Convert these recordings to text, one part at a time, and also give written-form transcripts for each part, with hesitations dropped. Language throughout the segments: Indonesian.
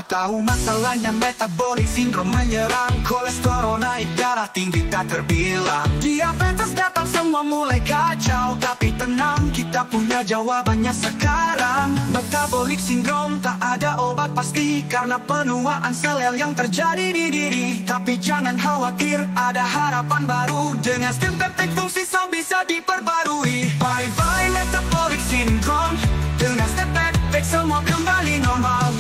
tahu masalahnya metabolic syndrome menyerang. Kolesterol naik, darah tinggi tak terbilang. Diabetes datang, semua mulai kacau. Tapi tenang, kita punya jawabannya sekarang. Metabolic syndrome tak ada obat pasti, karena penuaan sel yang terjadi di diri. Tapi jangan khawatir, ada harapan baru. Dengan stem peptide fungsi sel bisa diperbarui. Bye bye metabolic syndrome. Dengan stem peptide semua kembali normal.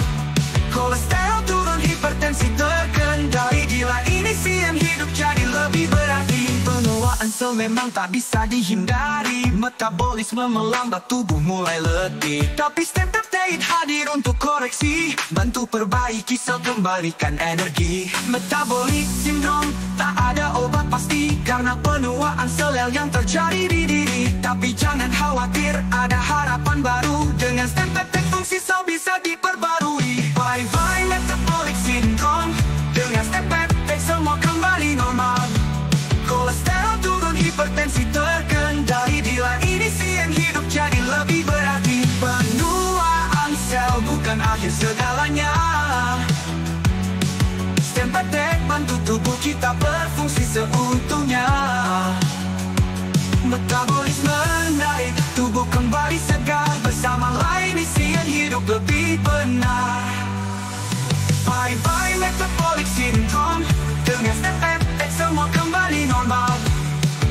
Kolesterol turun, hipertensi terkendali. Gila ini CM hidup jadi lebih berarti. Penuaan sel memang tak bisa dihindari. Metabolisme melambat, tubuh mulai letih. Tapi stem peptide hadir untuk koreksi, bantu perbaiki sel, kembalikan energi. Metabolic syndrome tak ada obat pasti, karena penuaan sel yang terjadi di diri. Tapi jangan khawatir, ada harapan baru. Dengan stem peptide fungsi sel bisa diperbarui. Bye bye metabolic syndrome. Dengan stem peptide semua kembali normal. Kolesterol turun, hipertensi terkendali. Bila ini CM hidup jadi lebih berarti. Penuaan sel bukan akhir segalanya. Stem peptide bantu tubuh kita berfungsi seutuhnya. Metabolisme naik, tubuh kembali segar. Bersama lain CM hidup lebih benar. Bye bye metabolic syndrome. Dengan stem peptide semua kembali normal.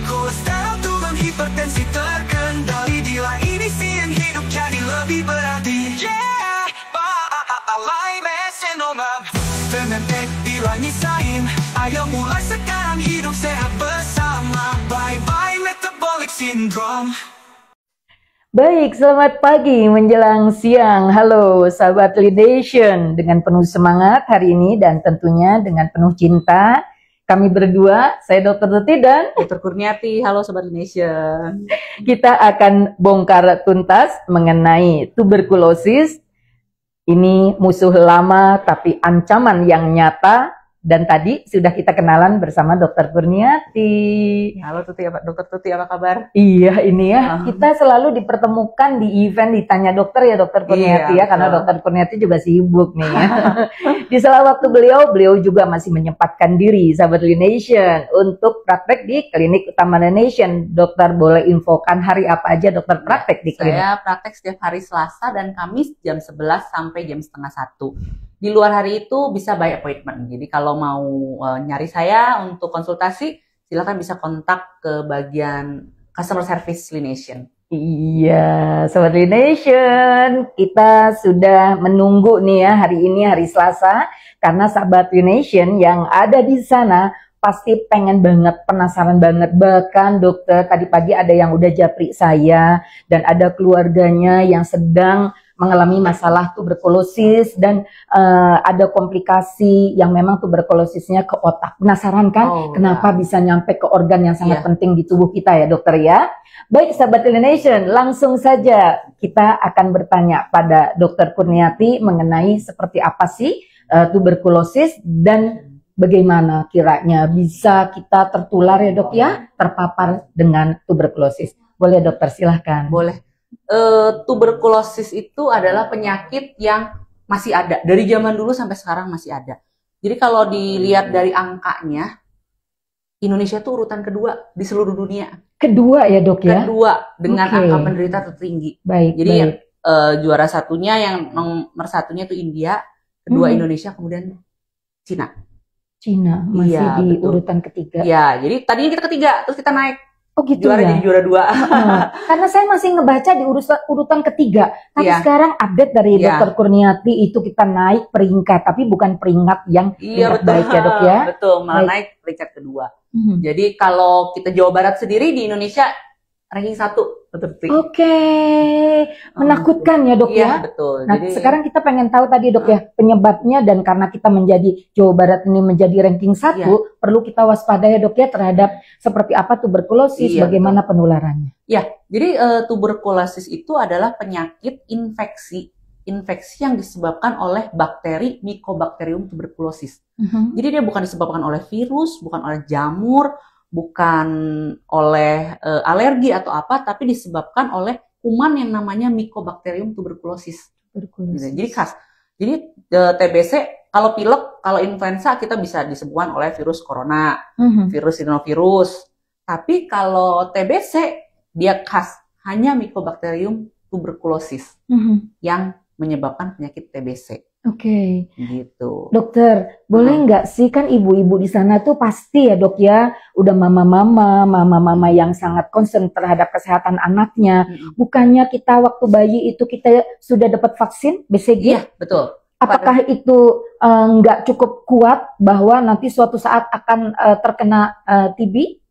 Kolesterol turun, hipertensi terkendali. Bila ini CM hidup jadi lebih berarti. Yeah, bye mesenoma. Fermented bila nyisain. Ayo mulai sekarang hidup sehat bersama. Bye bye metabolic syndrome. Baik, selamat pagi menjelang siang. Halo sahabat Lidation, dengan penuh semangat hari ini dan tentunya dengan penuh cinta. Kami berdua, saya Dr. Tuti dan Dr. Kurniati. Halo Sobat Lidation. Kita akan bongkar tuntas mengenai tuberkulosis. Ini musuh lama tapi ancaman yang nyata. Dan tadi sudah kita kenalan bersama Dr. Kurniati. Halo Tuti, Dr. Tuti, apa kabar? Iya, ini ya, kita selalu dipertemukan di event ditanya dokter ya, Dr. Kurniati ya, karena Dr. Kurniati juga sibuk nih ya. Di sela waktu beliau juga masih menyempatkan diri, sahabat Nation, untuk praktek di Klinik Utama Nation. Dokter boleh infokan hari apa aja dokter praktek di klinik? Saya praktek setiap hari Selasa dan Kamis jam 11 sampai jam setengah 1. Di luar hari itu bisa by appointment. Jadi kalau mau nyari saya untuk konsultasi, silakan bisa kontak ke bagian customer service Lination. Iya, Sobat Lination, kita sudah menunggu nih ya hari ini, hari Selasa, karena sahabat Lination yang ada di sana pasti pengen banget, penasaran banget. Bahkan dokter tadi pagi ada yang udah japri saya dan ada keluarganya yang sedang mengalami masalah tuberkulosis dan ada komplikasi yang memang tuberkulosisnya ke otak. Penasaran kan kenapa bisa nyampe ke organ yang sangat penting di tubuh kita ya dokter ya? Baik sahabat Nation, langsung saja kita akan bertanya pada Dokter Kurniati mengenai seperti apa sih tuberkulosis dan bagaimana kiranya bisa kita tertular ya dok ya, terpapar dengan tuberkulosis. Boleh dokter, silahkan. Boleh. Tuberkulosis itu adalah penyakit yang masih ada dari zaman dulu sampai sekarang masih ada. Jadi kalau dilihat dari angkanya, Indonesia tuh urutan kedua di seluruh dunia. Kedua ya dok ya? Kedua dengan angka penderita tertinggi. Baik. Jadi juara satunya yang nomor satunya itu India, kedua Indonesia, kemudian Cina. Cina masih di urutan ketiga. Ya, jadi tadinya kita ketiga, terus kita naik. Oh gitu juara ya? Jadi juara 2. Karena saya masih ngebaca di urutan ketiga. Tapi sekarang update dari Dokter Kurniati itu kita naik peringkat. Tapi bukan peringkat yang peringkat baik ya dok ya? Betul, malah naik peringkat kedua. Jadi kalau kita Jawa Barat sendiri di Indonesia ranking 1. Oke, menakutkan ya dok ya? Iya betul. Nah jadi, sekarang kita pengen tahu tadi dok ya penyebabnya, dan karena kita menjadi Jawa Barat ini menjadi ranking 1, perlu kita waspadai dok ya terhadap seperti apa tuberkulosis, bagaimana penularannya? Ya, jadi tuberkulosis itu adalah penyakit infeksi yang disebabkan oleh bakteri Mycobacterium tuberculosis. Jadi dia bukan disebabkan oleh virus, bukan oleh jamur, bukan oleh alergi atau apa, tapi disebabkan oleh kuman yang namanya Mycobacterium tuberculosis. Gitu. Jadi khas. Jadi TBC kalau pilek, kalau influenza kita bisa disembuhkan oleh virus corona, virus rhinovirus. Tapi kalau TBC dia khas hanya Mycobacterium tuberculosis yang menyebabkan penyakit TBC. Oke. Gitu. Dokter, boleh nggak sih, kan ibu-ibu di sana tuh pasti ya dok ya, udah mama-mama yang sangat concern terhadap kesehatan anaknya. Bukannya kita waktu bayi itu kita sudah dapat vaksin BCG? Iya, betul. Apakah itu nggak cukup kuat bahwa nanti suatu saat akan terkena TB?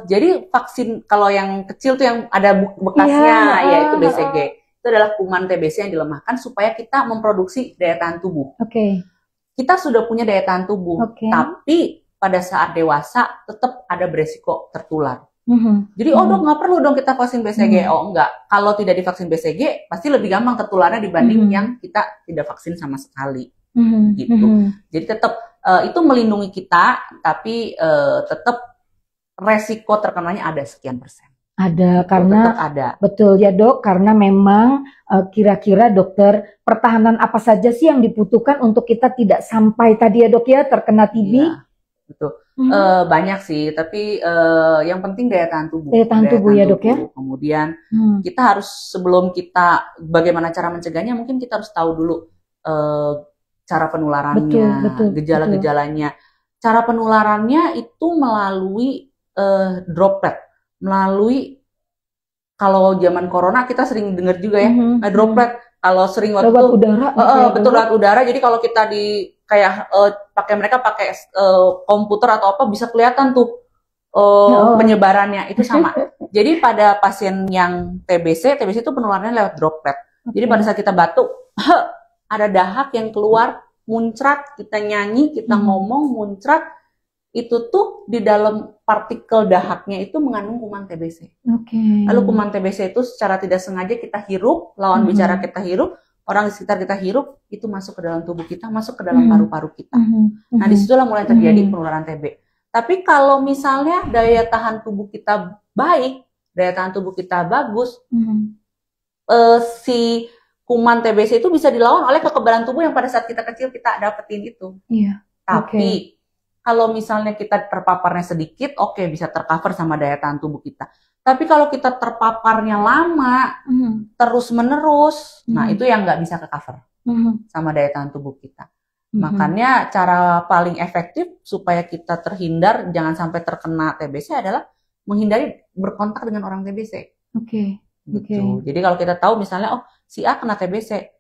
Jadi vaksin kalau yang kecil tuh yang ada bekasnya, yaitu BCG. Itu adalah kuman TBC yang dilemahkan supaya kita memproduksi daya tahan tubuh. Oke. Kita sudah punya daya tahan tubuh, tapi pada saat dewasa tetap ada beresiko tertular. Jadi dok nggak perlu dong kita vaksin BCG. Oh enggak, kalau tidak divaksin BCG pasti lebih gampang tertularnya dibanding yang kita tidak vaksin sama sekali. Gitu. Jadi tetap itu melindungi kita, tapi tetap resiko terkenanya ada sekian persen. Ada, karena ada. Betul ya dok, karena memang kira-kira dokter, pertahanan apa saja sih yang dibutuhkan untuk kita tidak sampai tadi ya dok ya terkena TB? Iya, betul. Banyak sih, tapi yang penting daya tahan tubuh. Daya tahan tubuh ya dok ya. Kemudian kita harus, sebelum kita bagaimana cara mencegahnya, mungkin kita harus tahu dulu cara penularannya, gejala-gejalanya. Cara penularannya itu melalui droplet. Melalui, kalau zaman corona kita sering dengar juga ya, droplet. Kalau sering waktu lewat udara, betul lewat udara. Jadi kalau kita di kayak mereka pakai komputer atau apa bisa kelihatan tuh penyebarannya itu sama. Jadi pada pasien yang TBC itu penularannya lewat droplet. Jadi pada saat kita batuk, ada dahak yang keluar, muncrat, kita nyanyi, kita ngomong, muncrat. Itu tuh di dalam partikel dahaknya itu mengandung kuman TBC. Lalu kuman TBC itu secara tidak sengaja kita hirup, lawan bicara kita hirup, orang di sekitar kita hirup, itu masuk ke dalam tubuh kita, masuk ke dalam paru-paru kita. Nah disitulah mulai terjadi penularan TB. Tapi kalau misalnya daya tahan tubuh kita baik, daya tahan tubuh kita bagus, si kuman TBC itu bisa dilawan oleh kekebalan tubuh yang pada saat kita kecil kita dapetin itu. Tapi kalau misalnya kita terpaparnya sedikit, bisa tercover sama daya tahan tubuh kita. Tapi kalau kita terpaparnya lama, terus-menerus, nah itu yang nggak bisa ke-cover sama daya tahan tubuh kita. Makanya cara paling efektif supaya kita terhindar, jangan sampai terkena TBC adalah menghindari berkontak dengan orang TBC. Gitu. Jadi kalau kita tahu misalnya, si A kena TBC,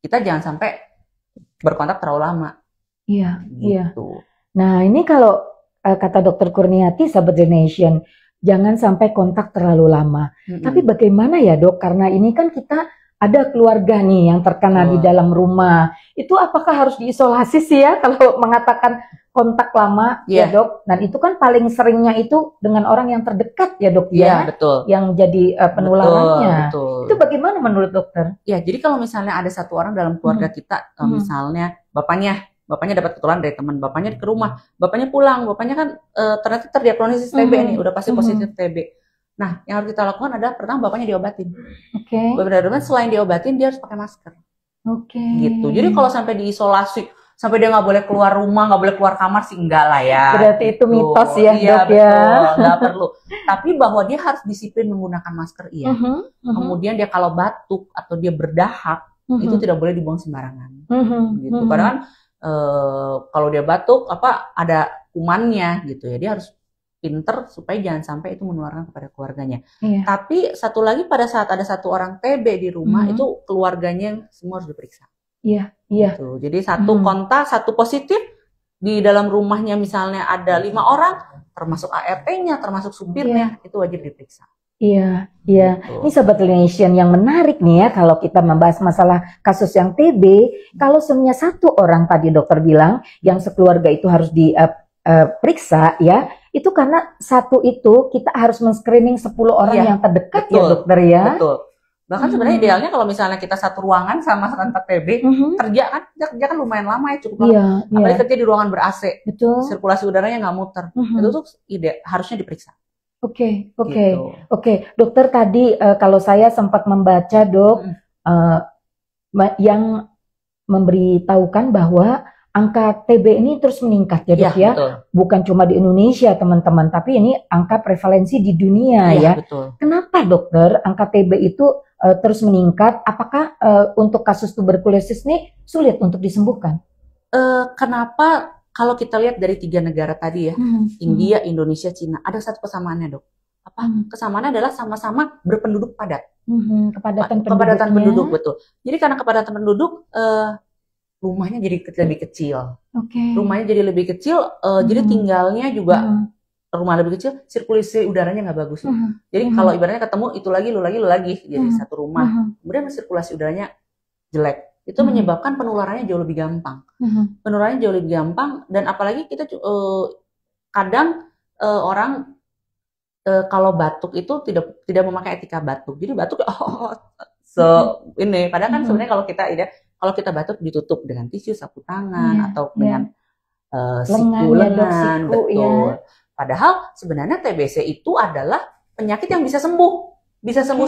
kita jangan sampai berkontak terlalu lama. Iya, gitu. Nah ini kalau kata Dokter Kurniati, Sahabat The Nation, jangan sampai kontak terlalu lama. Tapi bagaimana ya dok? Karena ini kan kita ada keluarga nih yang terkena di dalam rumah. Itu apakah harus diisolasi sih ya kalau mengatakan kontak lama ya dok? Dan itu kan paling seringnya itu dengan orang yang terdekat ya dok ya? Betul. Yang jadi penularannya. Betul. Itu bagaimana menurut dokter? Ya, jadi kalau misalnya ada satu orang dalam keluarga kita, misalnya bapaknya dapat ketularan dari teman, bapaknya ke rumah, bapaknya pulang, bapaknya kan ternyata terdiagnosis TB nih, udah pasti positif TB. Nah, yang harus kita lakukan adalah pertama bapaknya diobatin. Benar-benar selain diobatin dia harus pakai masker. Gitu. Jadi kalau sampai diisolasi, sampai dia nggak boleh keluar rumah, nggak boleh keluar kamar sih enggak lah ya. Berarti itu mitos ya dok ya. Nggak perlu. Tapi bahwa dia harus disiplin menggunakan masker Kemudian dia kalau batuk atau dia berdahak, itu tidak boleh dibuang sembarangan. Gitu. Padahal kalau dia batuk ada kumannya gitu ya, dia harus pinter supaya jangan sampai itu menularkan kepada keluarganya. Tapi satu lagi, pada saat ada satu orang TB di rumah, itu keluarganya semua harus diperiksa. Gitu. Jadi satu kontak, satu positif di dalam rumahnya, misalnya ada 5 orang, termasuk ART-nya, termasuk supirnya, itu wajib diperiksa. Gitu. Ini Sobat Nation yang menarik nih ya, kalau kita membahas masalah kasus yang TB, kalau semuanya satu orang tadi dokter bilang yang sekeluarga itu harus diperiksa ya, itu karena satu itu kita harus men-screening 10 orang yang terdekat ya dokter ya. Betul. Bahkan sebenarnya idealnya kalau misalnya kita satu ruangan sama rentan TB, kerja kan lumayan lama ya, cukup lama. Apalagi kerja di ruangan ber-AC, sirkulasi udaranya nggak muter, itu tuh harusnya diperiksa. Oke. Dokter tadi kalau saya sempat membaca dok, yang memberitahukan bahwa angka TB ini terus meningkat ya dok ya. Betul. Bukan cuma di Indonesia teman-teman, tapi ini angka prevalensi di dunia ya. Betul. Kenapa dokter angka TB itu terus meningkat? Apakah untuk kasus tuberkulosis ini sulit untuk disembuhkan? Kenapa? Kalau kita lihat dari 3 negara tadi ya, India, Indonesia, Cina, ada satu kesamaannya dok. Apa? Kesamaannya adalah sama-sama berpenduduk padat. Kepadatan penduduk, betul. Jadi karena kepadatan penduduk, rumahnya jadi lebih kecil. Rumahnya jadi lebih kecil, jadi tinggalnya juga rumah lebih kecil, sirkulasi udaranya nggak bagus. Jadi kalau ibaratnya ketemu itu lagi, lu lagi, jadi satu rumah. Kemudian sirkulasi udaranya jelek. Itu menyebabkan penularannya jauh lebih gampang. Penularannya jauh lebih gampang, dan apalagi kita kadang orang kalau batuk itu tidak memakai etika batuk. Jadi batuk ini. Padahal kan sebenarnya kalau kita batuk ditutup dengan tisu, sapu tangan, atau dengan siku lengan, betul. Ya. Padahal sebenarnya TBC itu adalah penyakit yang bisa sembuh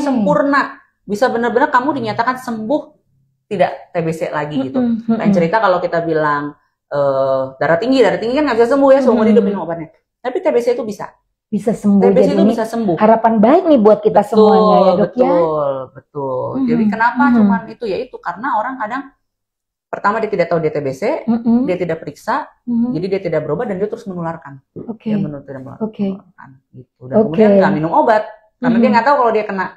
sempurna, bisa benar-benar kamu dinyatakan sembuh, tidak TBC lagi gitu. Lain cerita kalau kita bilang darah tinggi kan nggak bisa sembuh ya, seumur hidup minum obatnya. Tapi TBC itu bisa sembuh. TBC itu bisa sembuh. Harapan baik nih buat kita semuanya ya dok ya. Betul. Jadi kenapa cuman itu? Ya itu karena orang kadang pertama dia tidak tahu dia TBC, dia tidak periksa, jadi dia tidak berobat dan dia terus menularkan. Dia menularkan gitu. Dan kemudian nggak minum obat karena dia nggak tahu kalau dia kena.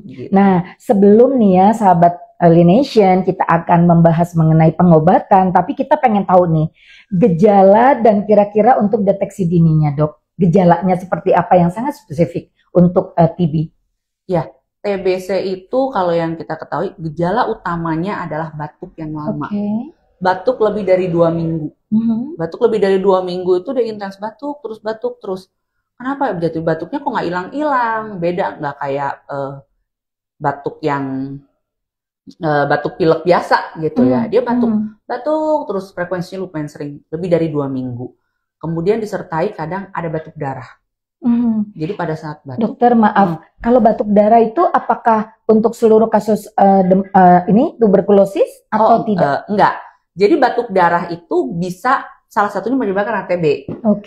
Gitu. Nah, sebelum nih ya sahabat Lination, kita akan membahas mengenai pengobatan, tapi kita pengen tahu nih gejala dan kira-kira untuk deteksi dininya dok. Gejalanya seperti apa yang sangat spesifik untuk TB? Ya, TBC itu kalau yang kita ketahui gejala utamanya adalah batuk yang lama. Batuk lebih dari 2 minggu. Batuk lebih dari 2 minggu itu dia intens batuk terus. Kenapa? Jadi batuknya kok nggak hilang-hilang? Beda, nggak kayak batuk yang batuk pilek biasa gitu ya. Dia batuk terus, frekuensinya lumayan sering, lebih dari 2 minggu. Kemudian disertai kadang ada batuk darah. Jadi pada saat batuk. Dokter maaf, kalau batuk darah itu apakah untuk seluruh kasus ini tuberkulosis atau tidak? Enggak. Jadi batuk darah itu bisa salah satunya menyebabkan TB.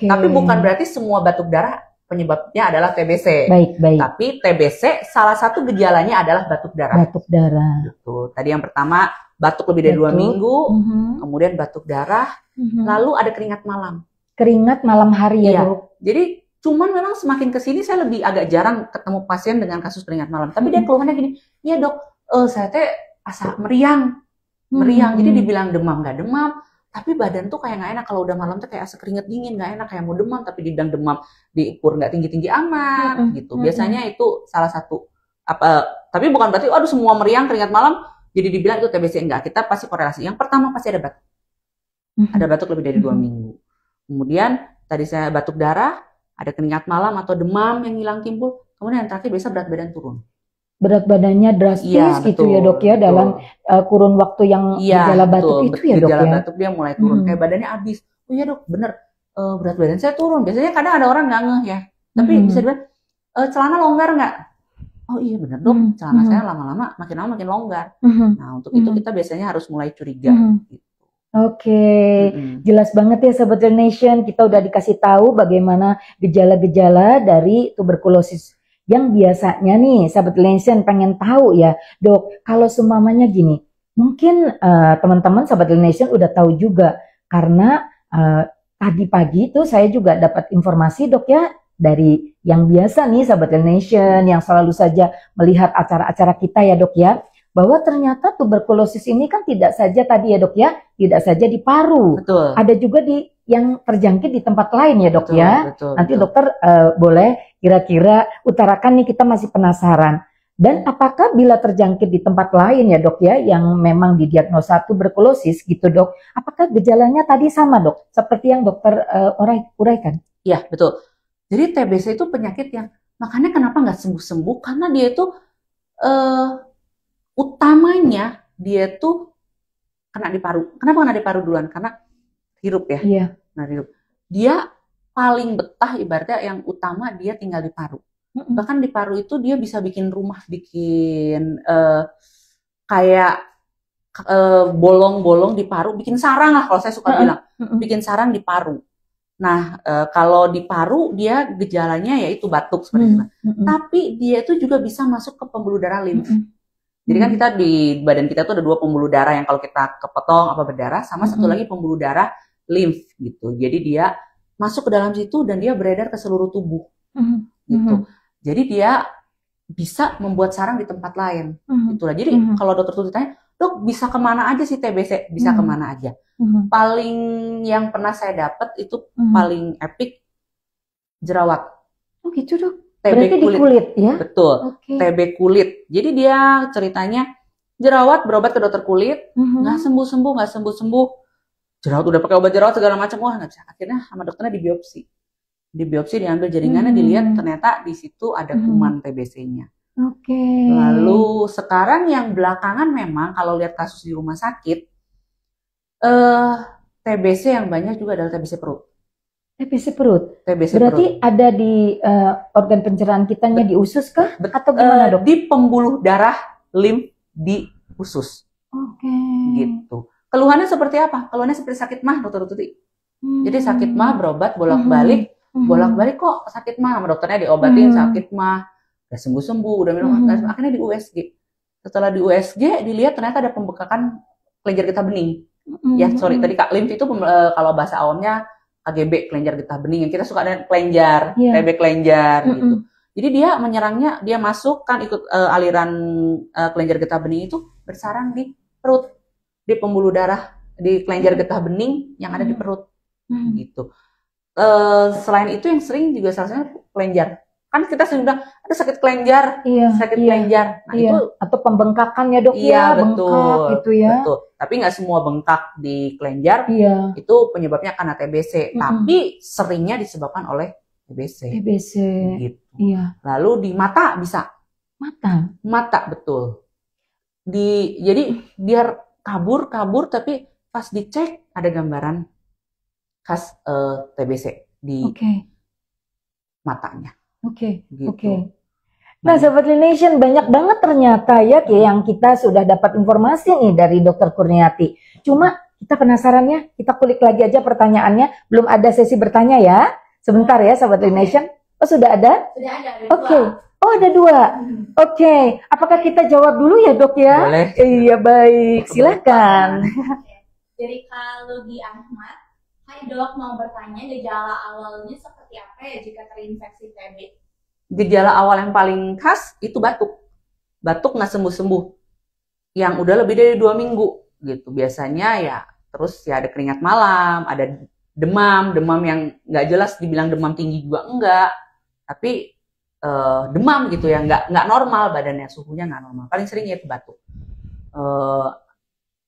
Tapi bukan berarti semua batuk darah penyebabnya adalah TBC. Baik. Tapi TBC salah satu gejalanya adalah batuk darah. Gitu. Tadi yang pertama batuk lebih dari 2 minggu, kemudian batuk darah, lalu ada keringat malam. Keringat malam hari ya dok? Jadi cuman memang semakin kesini saya lebih agak jarang ketemu pasien dengan kasus keringat malam. Tapi dia keluhannya gini, ya dok, saya teh asa meriang. Jadi dibilang demam, nggak demam. Tapi badan tuh kayak nggak enak kalau udah malam tuh kayak asa keringat dingin, nggak enak, kayak mau demam. Tapi dibilang demam, diukur nggak tinggi-tinggi amat gitu. Biasanya itu salah satu. Tapi bukan berarti, aduh semua meriang keringat malam, jadi dibilang itu TBC. Enggak, kita pasti korelasi. Yang pertama pasti ada batuk. Ada batuk lebih dari 2 minggu. Kemudian tadi saya batuk darah, ada keringat malam atau demam yang hilang timbul. Kemudian yang terakhir biasa berat badan turun. Berat badannya drastis gitu ya dok ya, dalam kurun waktu yang gejala batuk itu ya dok ya. Gejala batuk dia mulai turun, kayak badannya habis. Oh iya dok, bener, berat badan saya turun. Biasanya kadang ada orang nggak ngeh ya, tapi bisa dibilang celana longgar nggak? Oh iya bener dok, celana saya lama-lama makin lama makin longgar. Nah untuk itu kita biasanya harus mulai curiga. Gitu. Jelas banget ya Sobat Nation, kita udah dikasih tahu bagaimana gejala-gejala dari tuberkulosis yang biasanya nih Sobat Nation pengen tahu ya dok, kalau seumpamanya gini, mungkin teman-teman Sobat Nation udah tahu juga karena tadi pagi tuh saya juga dapat informasi dok ya dari yang biasa nih Sobat Nation yang selalu saja melihat acara-acara kita ya dok ya, bahwa ternyata tuberkulosis ini kan tidak saja tadi ya dok ya, tidak saja di paru, ada juga yang terjangkit di tempat lain ya dok ya. Nanti dokter boleh kira-kira utarakan nih, kita masih penasaran. Dan apakah bila terjangkit di tempat lain ya dok ya, yang memang didiagnosa tuberkulosis gitu dok, apakah gejalanya tadi sama dok, seperti yang dokter uraikan? Iya betul. Jadi TBC itu penyakit yang makanya kenapa nggak sembuh-sembuh, karena dia itu utamanya dia tuh kena di paru. Kenapa kena di paru duluan? Karena hirup ya. Nah, hirup. Dia paling betah ibaratnya yang utama dia tinggal di paru. Bahkan di paru itu dia bisa bikin rumah, bikin kayak bolong-bolong di paru, bikin sarang lah kalau saya suka bilang, bikin sarang di paru. Nah, kalau di paru dia gejalanya yaitu batuk seperti itu. Tapi dia itu juga bisa masuk ke pembuluh darah limf. Jadi kan kita di badan kita tuh ada 2 pembuluh darah yang kalau kita kepotong apa berdarah, sama satu lagi pembuluh darah limf gitu. Jadi dia masuk ke dalam situ dan dia beredar ke seluruh tubuh gitu. Jadi dia bisa membuat sarang di tempat lain. Itulah. Jadi kalau dokter tuh ditanya, dok bisa kemana aja sih TBC? Bisa kemana aja? Paling yang pernah saya dapat itu paling epic jerawat. Oh gitu dok. TB Berarti kulit. di kulit ya? Betul. TB kulit. Jadi dia ceritanya jerawat berobat ke dokter kulit, nggak sembuh. Jerawat udah pakai obat jerawat segala macam, wah nggak bisa. Akhirnya sama dokternya dibiopsi. Dibiopsi diambil jaringannya, dilihat ternyata di situ ada kuman TBC-nya. Lalu sekarang yang belakangan memang kalau lihat kasus di rumah sakit, TBC yang banyak juga adalah TBC perut. TBC perut. TBC berarti perut. Ada di organ pencernaan kitanya di usus kah? Atau gimana dok? Di pembuluh darah limf di usus. Gitu. Keluhannya seperti apa? Keluhannya seperti sakit mah, dokter Tuti. Jadi sakit mah berobat bolak-balik kok sakit mah, sama dokternya diobatin sakit mah, udah sembuh-sembuh, udah minum akhirnya di USG. Setelah di USG dilihat ternyata ada pembekakan kelenjar getah bening. Ya sorry tadi Kak, limf itu kalau bahasa awamnya KGB, kelenjar getah bening. Kita suka ada kelenjar, TB kelenjar gitu. Jadi dia menyerangnya, dia masuk kan ikut aliran kelenjar getah bening itu bersarang di perut, di pembuluh darah, di kelenjar getah bening yang ada di perut gitu. Selain itu yang sering juga salah satunya kelenjar. Kan kita sering bilang ada sakit kelenjar, kelenjar. Nah, itu atau pembengkakannya dok betul, bengkak gitu ya. Betul. Tapi nggak semua bengkak di kelenjar itu penyebabnya karena TBC, tapi seringnya disebabkan oleh TBC. Gitu. Lalu di mata bisa. Mata betul. Jadi biar kabur tapi pas dicek ada gambaran khas TBC di matanya. Gitu. Nah, Sobat Nation, banyak banget ternyata ya yang kita sudah dapat informasi nih dari Dokter Kurniati. Cuma kita penasarannya, kita kulik lagi aja pertanyaannya. Belum ada sesi bertanya ya. Sebentar ya, Sobat Nation. Oh, sudah ada? Sudah ada. Oh, ada 2. Apakah kita jawab dulu ya, Dok ya? Boleh. Iya, baik. Silakan. Dari Kaludi Ahmad. Hai dok, mau bertanya gejala awalnya seperti apa ya jika terinfeksi TB? Gejala awal yang paling khas itu batuk. Batuk nggak sembuh-sembuh. Yang udah lebih dari 2 minggu gitu. Biasanya ya terus ya ada keringat malam, ada demam yang nggak jelas dibilang demam tinggi juga enggak. Tapi demam gitu ya, nggak normal badannya, suhunya nggak normal. Paling sering ya itu batuk.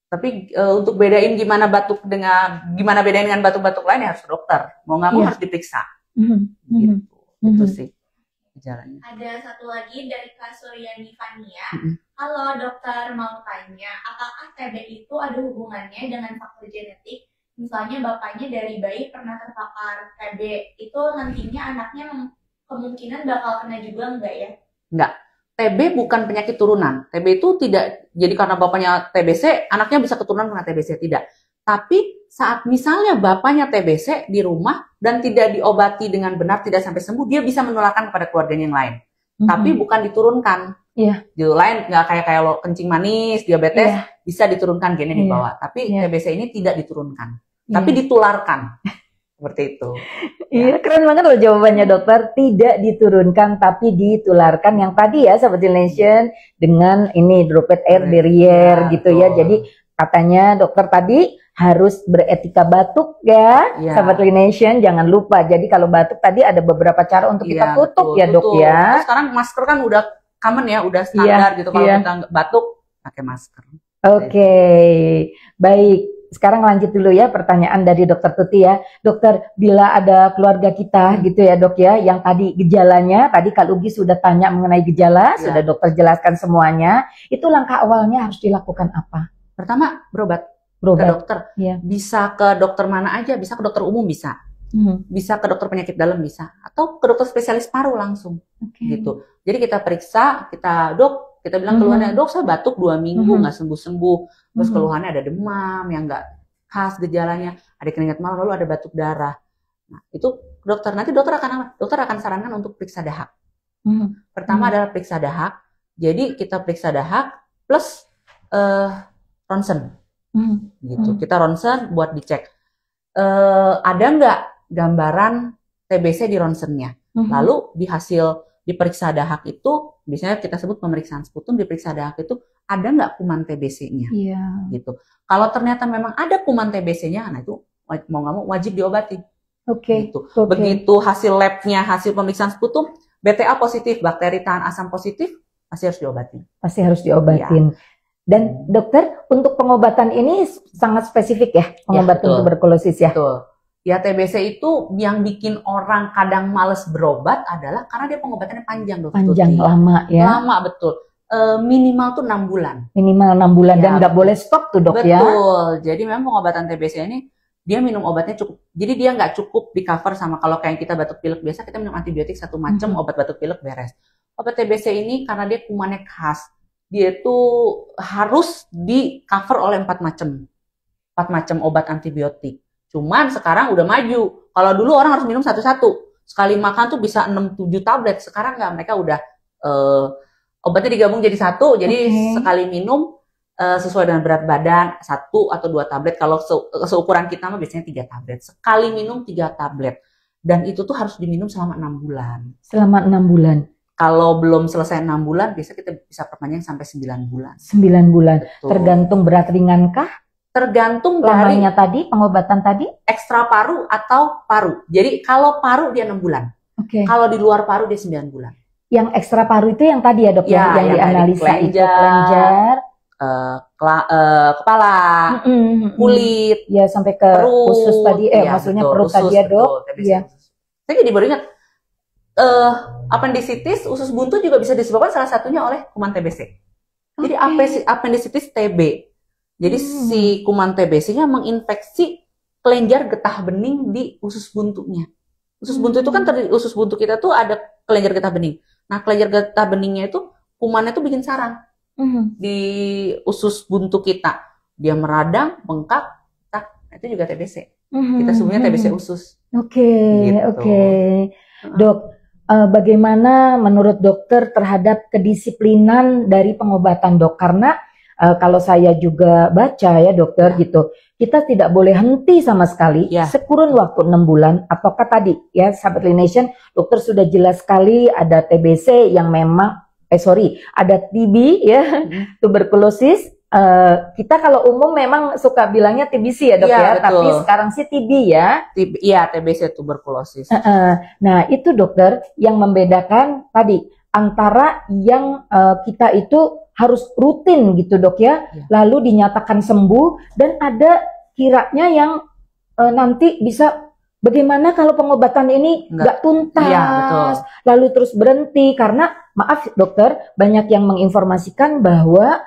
Tapi untuk bedain gimana bedain dengan batuk-batuk lain ya harus ke dokter. Mau nggak mau harus diperiksa. Gitu. Itu sih gejalanya. Ada satu lagi dari Kak Suryani Fania. Halo dokter, mau tanya, apakah TB itu ada hubungannya dengan faktor genetik? Misalnya bapaknya dari bayi pernah terpapar TB, itu nantinya anaknya kemungkinan bakal kena juga enggak ya? Enggak. TB bukan penyakit turunan. TB itu tidak, jadi karena bapaknya TBC, anaknya bisa keturunan kena TBC, tidak. Tapi saat misalnya bapaknya TBC di rumah dan tidak diobati dengan benar, tidak sampai sembuh, dia bisa menularkan kepada keluarganya yang lain. Tapi bukan diturunkan. Gitu lain, nggak kayak lo kencing manis, diabetes, bisa diturunkan gennya di bawah. Tapi TBC ini tidak diturunkan, tapi ditularkan. Seperti itu. Iya, keren banget loh jawabannya dokter. Tidak diturunkan tapi ditularkan. Yang tadi ya Sobat Nation dengan ini droplet air barrier gitu ya. Jadi katanya dokter tadi harus beretika batuk ya, Sobat Nation. Jangan lupa. Jadi kalau batuk tadi ada beberapa cara untuk kita tutup ya dok ya. Sekarang masker kan udah common ya, udah standar gitu. Kalau kita batuk pakai masker. Baik. Sekarang lanjut dulu ya pertanyaan dari Dokter Tuti ya. Dokter, bila ada keluarga kita gitu ya dok ya, yang tadi gejalanya, tadi Kak Lugi sudah tanya mengenai gejala, sudah dokter jelaskan semuanya, itu langkah awalnya harus dilakukan apa? Pertama, berobat ke dokter. Bisa ke dokter mana aja, bisa ke dokter umum bisa. Bisa ke dokter penyakit dalam bisa. Atau ke dokter spesialis paru langsung gitu. Jadi kita periksa, dok Kita bilang keluhannya, dok saya batuk 2 minggu nggak sembuh-sembuh. Terus keluhannya ada demam yang nggak khas gejalanya, ada keringat malam, lalu ada batuk darah. Nah, itu dokter akan sarankan untuk periksa dahak. Pertama adalah periksa dahak. Jadi kita periksa dahak plus ronsen. Gitu. Kita ronsen buat dicek. Ada nggak gambaran TBC di ronsennya? Lalu di periksa dahak itu, biasanya kita sebut pemeriksaan sputum, di periksa dahak itu ada nggak kuman TBC-nya? Gitu. Kalau ternyata memang ada kuman TBC-nya, nah itu mau nggak mau wajib diobati. Gitu. Begitu hasil labnya, hasil pemeriksaan sputum, BTA positif, bakteri tahan asam positif, pasti harus diobatin. Pasti harus diobatin. Ya. Dan dokter, untuk pengobatan ini sangat spesifik ya, pengobatan tuberkulosis ya? Betul. Ya, TBC itu yang bikin orang kadang males berobat adalah karena dia pengobatannya panjang, dokter. Panjang, lama ya? Lama, betul. Minimal tuh 6 bulan. Minimal 6 bulan, dan nggak boleh stop tuh dok ya? Betul. Jadi memang pengobatan TBC ini, dia minum obatnya cukup. Jadi dia nggak cukup di cover sama kalau kayak kita batuk pilek biasa, kita minum antibiotik 1 macam, obat batuk pilek beres. Obat TBC ini karena dia kumannya khas, dia tuh harus di cover oleh 4 macam obat antibiotik. Cuman sekarang udah maju. Kalau dulu orang harus minum satu-satu. Sekali makan tuh bisa 6-7 tablet. Sekarang nggak, mereka udah obatnya digabung jadi satu. Jadi sekali minum sesuai dengan berat badan 1 atau 2 tablet. Kalau seukuran kita mah biasanya 3 tablet. Sekali minum 3 tablet. Dan itu tuh harus diminum selama 6 bulan. Selama 6 bulan. Kalau belum selesai 6 bulan, biasa kita bisa perpanjang sampai 9 bulan. 9 bulan. Betul. Tergantung berat ringan kah? Tergantung lamanya tadi, pengobatan tadi? Ekstra paru atau paru. Jadi kalau paru dia 6 bulan. Kalau di luar paru dia 9 bulan. Yang ekstra paru itu yang tadi ya dok, yang dianalisa itu kelenjar, kepala, kulit, ya sampai ke perut, usus tadi, maksudnya perut usus, tadi ya dok. Iya. Saya jadi baru ingat, appendicitis, usus buntu juga bisa disebabkan salah satunya oleh kuman TBC. Jadi appendicitis TB. Jadi si kuman TBC-nya menginfeksi kelenjar getah bening di usus buntunya. Usus buntu itu kan usus buntu kita tuh ada kelenjar getah bening. Nah, kelenjar getah beningnya itu kumannya tuh bikin sarang di usus buntu kita. Dia meradang, bengkak, itu juga TBC. Kita sebutnya TBC usus. Oke. Dok, bagaimana menurut dokter terhadap kedisiplinan dari pengobatan dok? Karena kalau saya juga baca ya dokter gitu, kita tidak boleh henti sama sekali sekurun waktu 6 bulan. Ataukah tadi ya sahabat Lination, dokter sudah jelas sekali ada TBC yang memang ada TB ya, tuberkulosis. Kita kalau umum memang suka bilangnya TBC ya dok ya, tapi sekarang sih TB ya. Iya, TBC tuberkulosis. Nah itu dokter yang membedakan tadi antara yang kita itu harus rutin gitu dok ya, lalu dinyatakan sembuh, dan ada kiranya yang nanti bisa bagaimana kalau pengobatan ini nggak tuntas, lalu terus berhenti karena maaf dokter, banyak yang menginformasikan bahwa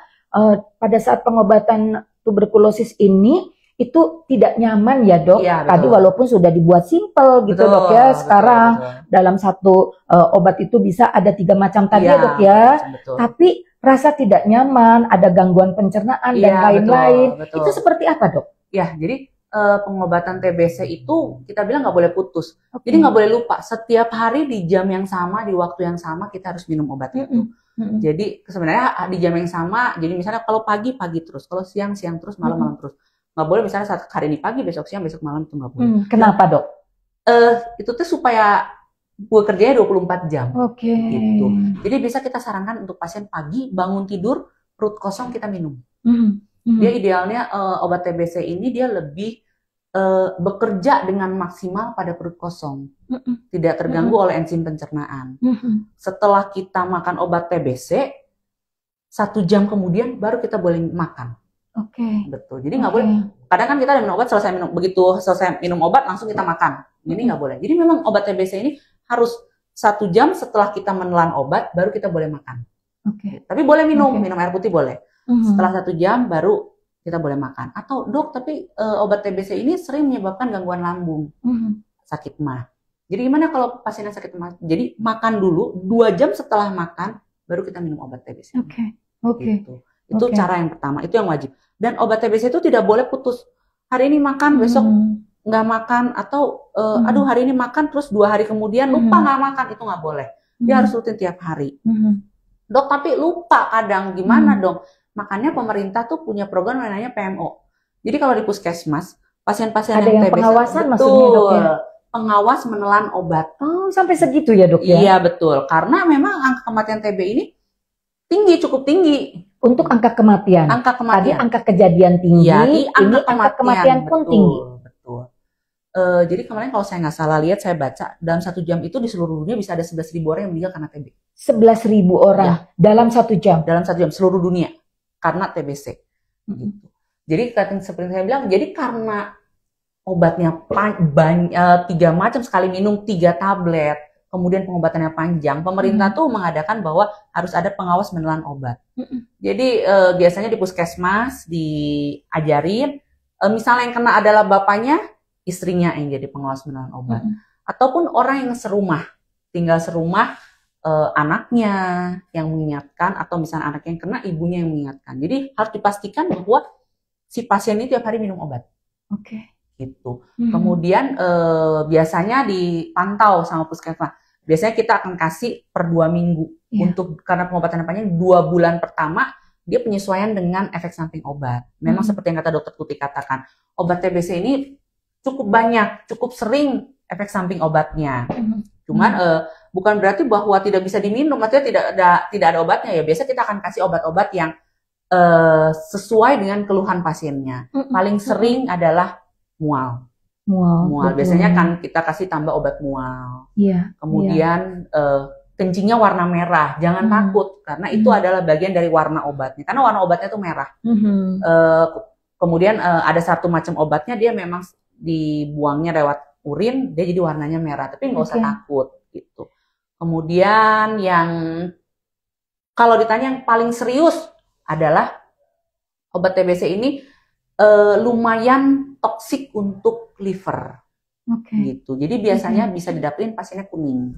pada saat pengobatan tuberkulosis ini itu tidak nyaman ya dok. Tadi walaupun sudah dibuat simple gitu dok ya, sekarang dalam satu obat itu bisa ada 3 macam tadi ya dok ya, tapi rasa tidak nyaman, ada gangguan pencernaan dan lain-lain. Itu seperti apa dok? Ya, jadi pengobatan TBC itu kita bilang nggak boleh putus. Jadi nggak boleh lupa, setiap hari di jam yang sama, di waktu yang sama kita harus minum obat itu. Jadi sebenarnya di jam yang sama, jadi misalnya kalau pagi terus, kalau siang terus, malam terus. Nggak boleh misalnya saat hari ini pagi, besok siang, besok malam, itu nggak boleh. Kenapa dok? Itu tuh supaya bekerjanya 24 jam. Gitu. Jadi bisa kita sarankan untuk pasien pagi, bangun tidur, perut kosong kita minum. Dia idealnya obat TBC ini dia lebih bekerja dengan maksimal pada perut kosong. Tidak terganggu oleh enzim pencernaan. Setelah kita makan obat TBC, 1 jam kemudian baru kita boleh makan. Betul. Jadi nggak boleh. Kadang kan kita ada minum obat, begitu selesai minum obat langsung kita makan. Ini nggak boleh. Jadi memang obat TBC ini harus 1 jam setelah kita menelan obat baru kita boleh makan. Tapi boleh minum air putih boleh. Setelah 1 jam baru kita boleh makan. Atau dok, tapi obat TBC ini sering menyebabkan gangguan lambung, sakit mah. Jadi gimana kalau pasien yang sakit mah? Jadi makan dulu, 2 jam setelah makan baru kita minum obat TBC. Oke. Gitu. Itu cara yang pertama, itu yang wajib. Dan obat TBC itu tidak boleh putus. Hari ini makan, besok nggak makan, atau aduh hari ini makan terus 2 hari kemudian lupa nggak makan, itu nggak boleh. Dia harus rutin tiap hari. Dok, tapi lupa kadang, gimana dong? Makanya pemerintah tuh punya program yang namanya PMO. Jadi kalau di puskesmas, pasien-pasien ada yang TBC, pengawasan betul, maksudnya dok ya? pengawas menelan obat. Oh, sampai segitu ya dok ya? Iya betul, karena memang angka kematian TB ini tinggi, cukup tinggi. Untuk angka kematian. Angka Tadi kematian. angka kejadian tinggi, Ya, ini angka kematian pun betul, tinggi. Betul. Jadi kemarin kalau saya nggak salah lihat, saya baca dalam 1 jam itu di seluruh dunia bisa ada 11.000 orang yang meninggal karena TB. 11.000 orang dalam 1 jam. Dalam 1 jam seluruh dunia karena TBC. Gitu. Jadi seperti saya bilang, jadi karena obatnya 3 macam, sekali minum 3 tablet, kemudian pengobatannya panjang, pemerintah tuh mengadakan bahwa harus ada pengawas menelan obat. Jadi biasanya di puskesmas diajarin, misalnya yang kena adalah bapaknya, istrinya yang jadi pengawas menelan obat. Ataupun orang yang serumah, tinggal serumah, anaknya yang mengingatkan, atau misalnya anaknya yang kena, ibunya yang mengingatkan. Jadi harus dipastikan bahwa si pasien ini tiap hari minum obat. Gitu. Kemudian biasanya dipantau sama puskesmas. Biasanya kita akan kasih per 2 minggu untuk, karena pengobatan panjang 2 bulan pertama dia penyesuaian dengan efek samping obat. Memang seperti yang kata Dokter Tuti katakan, obat TBC ini cukup banyak, cukup sering efek samping obatnya. Cuman bukan berarti bahwa tidak bisa diminum, maksudnya tidak ada obatnya ya. Biasa kita akan kasih obat-obat yang sesuai dengan keluhan pasiennya. Paling sering adalah mual. Biasanya kan kita kasih tambah obat mual. Kemudian kencingnya warna merah. Jangan takut, karena itu adalah bagian dari warna obatnya. Karena warna obatnya itu merah. Kemudian ada 1 macam obatnya, dia memang dibuangnya lewat urin, dia jadi warnanya merah. Tapi nggak usah takut gitu. Kemudian yang kalau ditanya yang paling serius adalah obat TBC ini lumayan toksik untuk liver, gitu. Jadi biasanya bisa didapetin pasiennya kuning,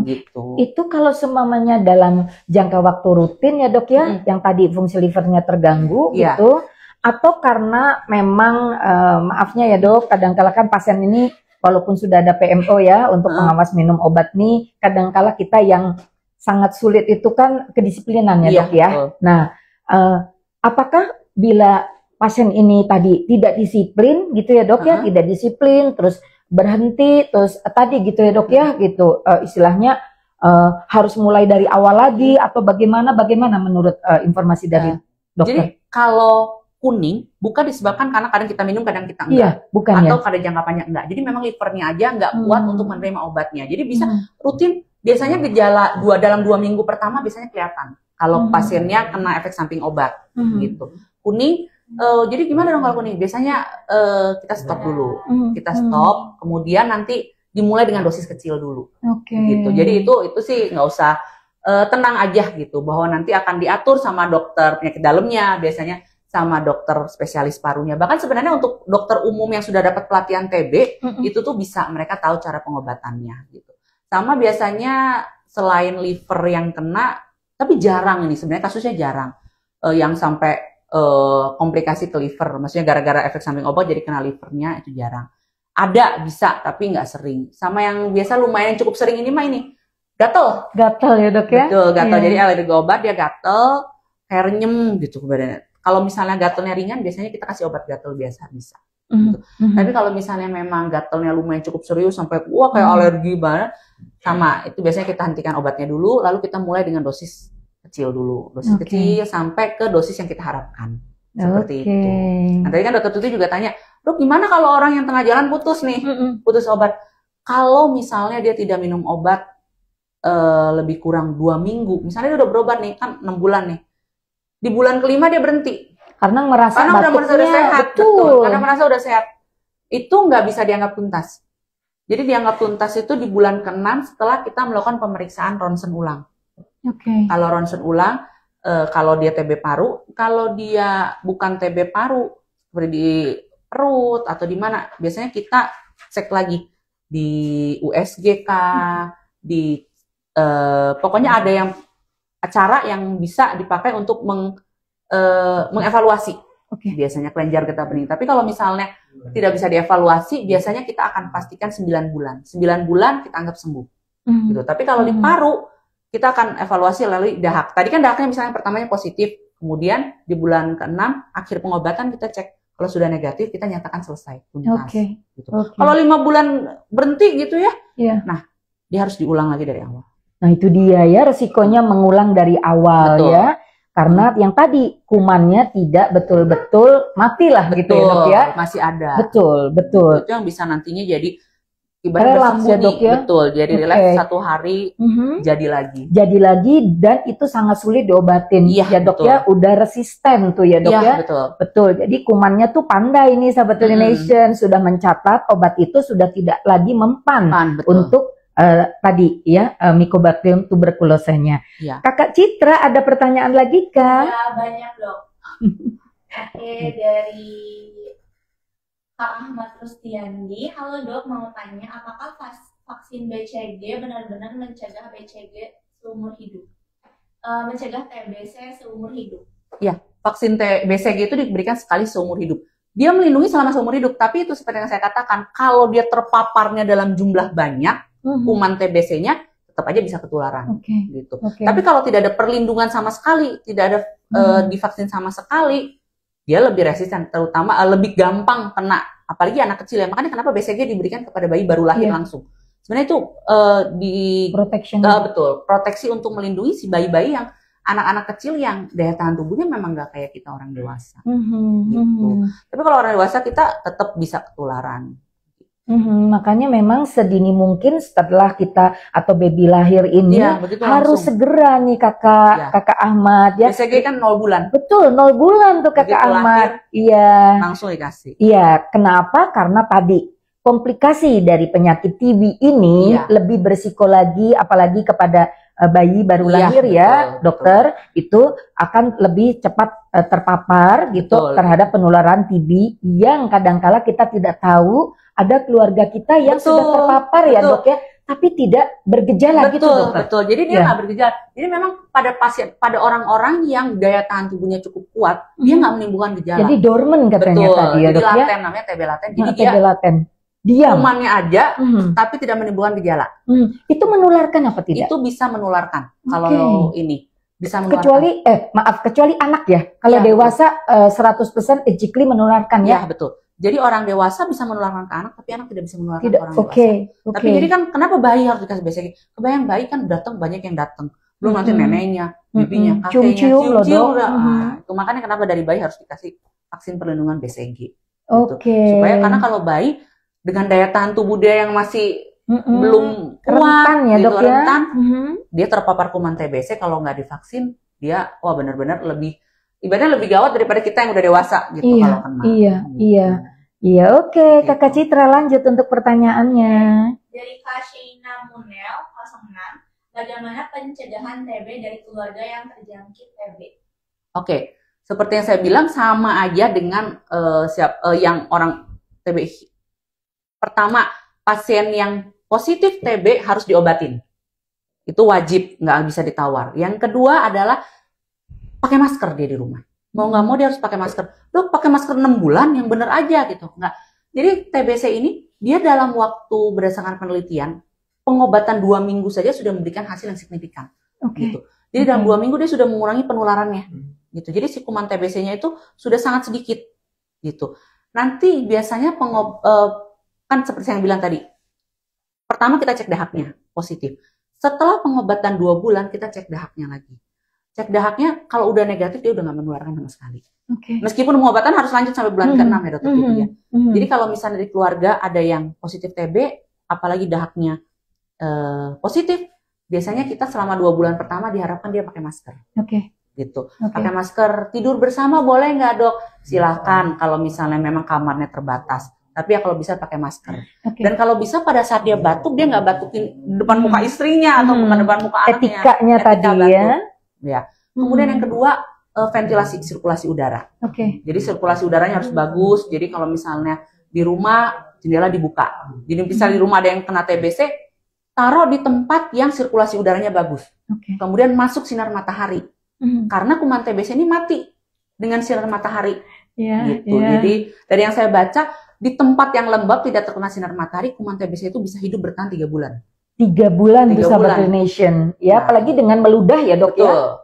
gitu. Itu kalau semamanya dalam jangka waktu rutin ya dok ya, yang tadi fungsi livernya terganggu gitu, atau karena memang maafnya ya dok, kadang-kala kan pasien ini walaupun sudah ada PMO ya untuk pengawas minum obat nih, kadang-kala kita yang sangat sulit itu kan kedisiplinan ya dok ya. Nah, apakah bila pasien ini tadi tidak disiplin gitu ya dok ya, tidak disiplin terus berhenti terus tadi gitu ya dok ya gitu, istilahnya harus mulai dari awal lagi atau bagaimana menurut informasi dari dokter? Jadi kalau kuning bukan disebabkan karena kadang kita minum kadang kita enggak, bukan atau kadang jangka panjang enggak. Jadi memang livernya aja enggak kuat untuk menerima obatnya. Jadi bisa rutin, biasanya gejala dalam 2 minggu pertama biasanya kelihatan kalau pasiennya kena efek samping obat, gitu. Kuning, jadi gimana dong kalau kuning? Biasanya kita stop dulu, kemudian nanti dimulai dengan dosis kecil dulu, gitu. Jadi itu sih nggak usah, tenang aja gitu, bahwa nanti akan diatur sama dokter penyakit dalamnya, biasanya sama dokter spesialis parunya. Bahkan sebenarnya untuk dokter umum yang sudah dapat pelatihan TB, itu tuh bisa mereka tahu cara pengobatannya, gitu. Sama biasanya selain liver yang kena, tapi jarang ini sebenarnya kasusnya jarang, yang sampai komplikasi ke liver, maksudnya gara-gara efek samping obat jadi kena livernya, itu jarang. Ada bisa tapi nggak sering. Sama yang biasa lumayan cukup sering ini mah ini gatel ya dok ya. Betul, gatel. Jadi alergi obat dia gatel, kayak renyem gitu ke badannya. Kalau misalnya gatelnya ringan, biasanya kita kasih obat gatel biasa bisa. Gitu. Tapi kalau misalnya memang gatelnya lumayan cukup serius sampai kayak alergi banget, sama itu biasanya kita hentikan obatnya dulu, lalu kita mulai dengan dosis kecil dulu, dosis kecil sampai ke dosis yang kita harapkan, seperti itu. Nah tadi kan dokter Tuti juga tanya, dok gimana kalau orang yang tengah jalan putus nih, putus obat? Kalau misalnya dia tidak minum obat lebih kurang 2 minggu, misalnya dia udah berobat nih kan 6 bulan nih, di bulan kelima dia berhenti karena merasa udah sehat, betul. Karena merasa udah sehat, itu nggak bisa dianggap tuntas. Jadi dianggap tuntas itu di bulan ke-6 setelah kita melakukan pemeriksaan ronsen ulang. Kalau ronsen ulang, kalau dia TB paru, kalau dia bukan TB paru, seperti di perut atau di mana, biasanya kita cek lagi di USG kah, di pokoknya ada yang cara yang bisa dipakai untuk mengevaluasi. Biasanya kelenjar getah bening. Tapi kalau misalnya tidak bisa dievaluasi, biasanya kita akan pastikan 9 bulan. 9 bulan kita anggap sembuh. Gitu. Tapi kalau di paru, kita akan evaluasi melalui dahak. Tadi kan dahaknya misalnya pertamanya positif, kemudian di bulan ke-6, akhir pengobatan kita cek. Kalau sudah negatif, kita nyatakan selesai, tuntas. Gitu. Kalau 5 bulan berhenti gitu ya, nah dia harus diulang lagi dari awal. Nah itu dia ya, resikonya mengulang dari awal. Betul. Ya. Karena yang tadi kumannya tidak betul-betul matilah gitu ya dok ya. Masih ada. Betul. Itu yang bisa nantinya jadi relaks ya dok ya. Betul, jadi relaks 1 hari jadi lagi. Jadi lagi dan itu sangat sulit diobatin. Ya dok ya, udah resisten tuh ya dok ya. Betul. Jadi kumannya tuh pandai nih sahabat Nation, sudah mencatat obat itu sudah tidak lagi mempan untuk tadi ya Mycobacterium tuberculosanya. Kakak Citra ada pertanyaan lagi Kak? Ya banyak dok. Dari Kak Ahmad Rustiandi, halo dok, mau tanya apakah vaksin BCG benar-benar mencegah BCG seumur hidup? Mencegah TBC seumur hidup? Ya, vaksin BCG itu diberikan sekali seumur hidup. Dia melindungi selama seumur hidup, tapi itu seperti yang saya katakan, kalau dia terpaparnya dalam jumlah banyak, kuman TBC-nya tetap aja bisa ketularan, gitu. Tapi kalau tidak ada perlindungan sama sekali, tidak ada divaksin sama sekali, dia lebih resisten, terutama lebih gampang kena, apalagi anak kecil ya. Makanya kenapa BCG diberikan kepada bayi baru lahir langsung. Sebenarnya itu proteksi untuk melindungi si bayi-bayi yang anak-anak kecil yang daya tahan tubuhnya memang nggak kayak kita orang dewasa. Gitu. Tapi kalau orang dewasa kita tetap bisa ketularan. Makanya memang sedini mungkin setelah kita atau baby lahir ini harus segera nih kakak Ahmad ya. BCG kan 0 bulan. Betul, 0 bulan tuh kakak Ahmad. Iya. Langsung dikasih. Iya, kenapa? Karena tadi komplikasi dari penyakit TB ini lebih berisiko lagi, apalagi kepada bayi baru lahir dokter, itu akan lebih cepat terpapar gitu terhadap penularan TB yang kadangkala kita tidak tahu. Ada keluarga kita yang sudah terpapar ya dok ya, tapi tidak bergejala gitu dokter. Betul, jadi dia nggak bergejala. Jadi memang pada orang-orang yang daya tahan tubuhnya cukup kuat, dia nggak menimbulkan gejala. Jadi dormant katanya tadi ya dok ya. Jadi laten, namanya TB laten. Jadi TB laten. Diam. Kumannya aja, tapi tidak menimbulkan gejala. Itu menularkan apa tidak? Itu bisa menularkan. Kalau ini bisa menularkan. Kecuali anak ya. Kalau dewasa 100% ethically menularkan ya. Ya betul. Jadi orang dewasa bisa menularkan ke anak, tapi anak tidak bisa menularkan ke orang dewasa. Tapi jadi kan kenapa bayi harus dikasih BCG? Kebayang bayi kan datang, banyak yang datang. Belum nanti neneknya, bibinya, kakeknya, cium-cium. Itu makanya kenapa dari bayi harus dikasih vaksin perlindungan BCG. Gitu. Supaya karena kalau bayi dengan daya tahan tubuh dia yang masih belum kuat, rentan, dia terpapar kuman TBC, kalau nggak divaksin, dia benar-benar lebih ibaratnya lebih gawat daripada kita yang udah dewasa gitu kalau kena. Iya, oke. Kakak Citra lanjut untuk pertanyaannya. Dari Kak Sheina Munel 06, bagaimana pencegahan TB dari keluarga yang terjangkit TB? Oke, seperti yang saya bilang sama aja dengan yang orang TB. Pertama, pasien yang positif TB harus diobatin. Itu wajib, nggak bisa ditawar. Yang kedua adalah pakai masker dia di rumah. Mau nggak mau dia harus pakai masker. Dok, pakai masker 6 bulan yang bener aja gitu. Nggak. Jadi TBC ini dia dalam waktu berdasarkan penelitian pengobatan 2 minggu saja sudah memberikan hasil yang signifikan. Gitu. Jadi dalam 2 minggu dia sudah mengurangi penularannya. Gitu. Jadi si kuman TBC-nya itu sudah sangat sedikit. Gitu. Nanti biasanya kan seperti yang bilang tadi. Pertama kita cek dahaknya positif. Setelah pengobatan 2 bulan kita cek dahaknya lagi. Cek dahaknya kalau udah negatif dia udah nggak menularkan sama sekali. Meskipun pengobatan harus lanjut sampai bulan ke-6 ya dokter ya. Jadi kalau misalnya dari keluarga ada yang positif TB, apalagi dahaknya positif, biasanya kita selama 2 bulan pertama diharapkan dia pakai masker. Gitu. Pakai masker, tidur bersama boleh nggak dok? Silahkan kalau misalnya memang kamarnya terbatas. Tapi ya kalau bisa pakai masker. Dan kalau bisa pada saat dia batuk, dia nggak batukin depan muka istrinya atau bukan depan muka anaknya. Etikanya tadi ya. Kemudian yang kedua, ventilasi sirkulasi udara. Jadi sirkulasi udaranya harus bagus. Jadi kalau misalnya di rumah jendela dibuka. Jadi misalnya di rumah ada yang kena TBC, taruh di tempat yang sirkulasi udaranya bagus. kemudian masuk sinar matahari. Karena kuman TBC ini mati dengan sinar matahari. Gitu. Jadi dari yang saya baca, di tempat yang lembab tidak terkena sinar matahari, kuman TBC itu bisa hidup bertahan 3 bulan. 3 bulan tuh Sahabat Nation. Ya, apalagi dengan meludah ya dok. Betul. Ya.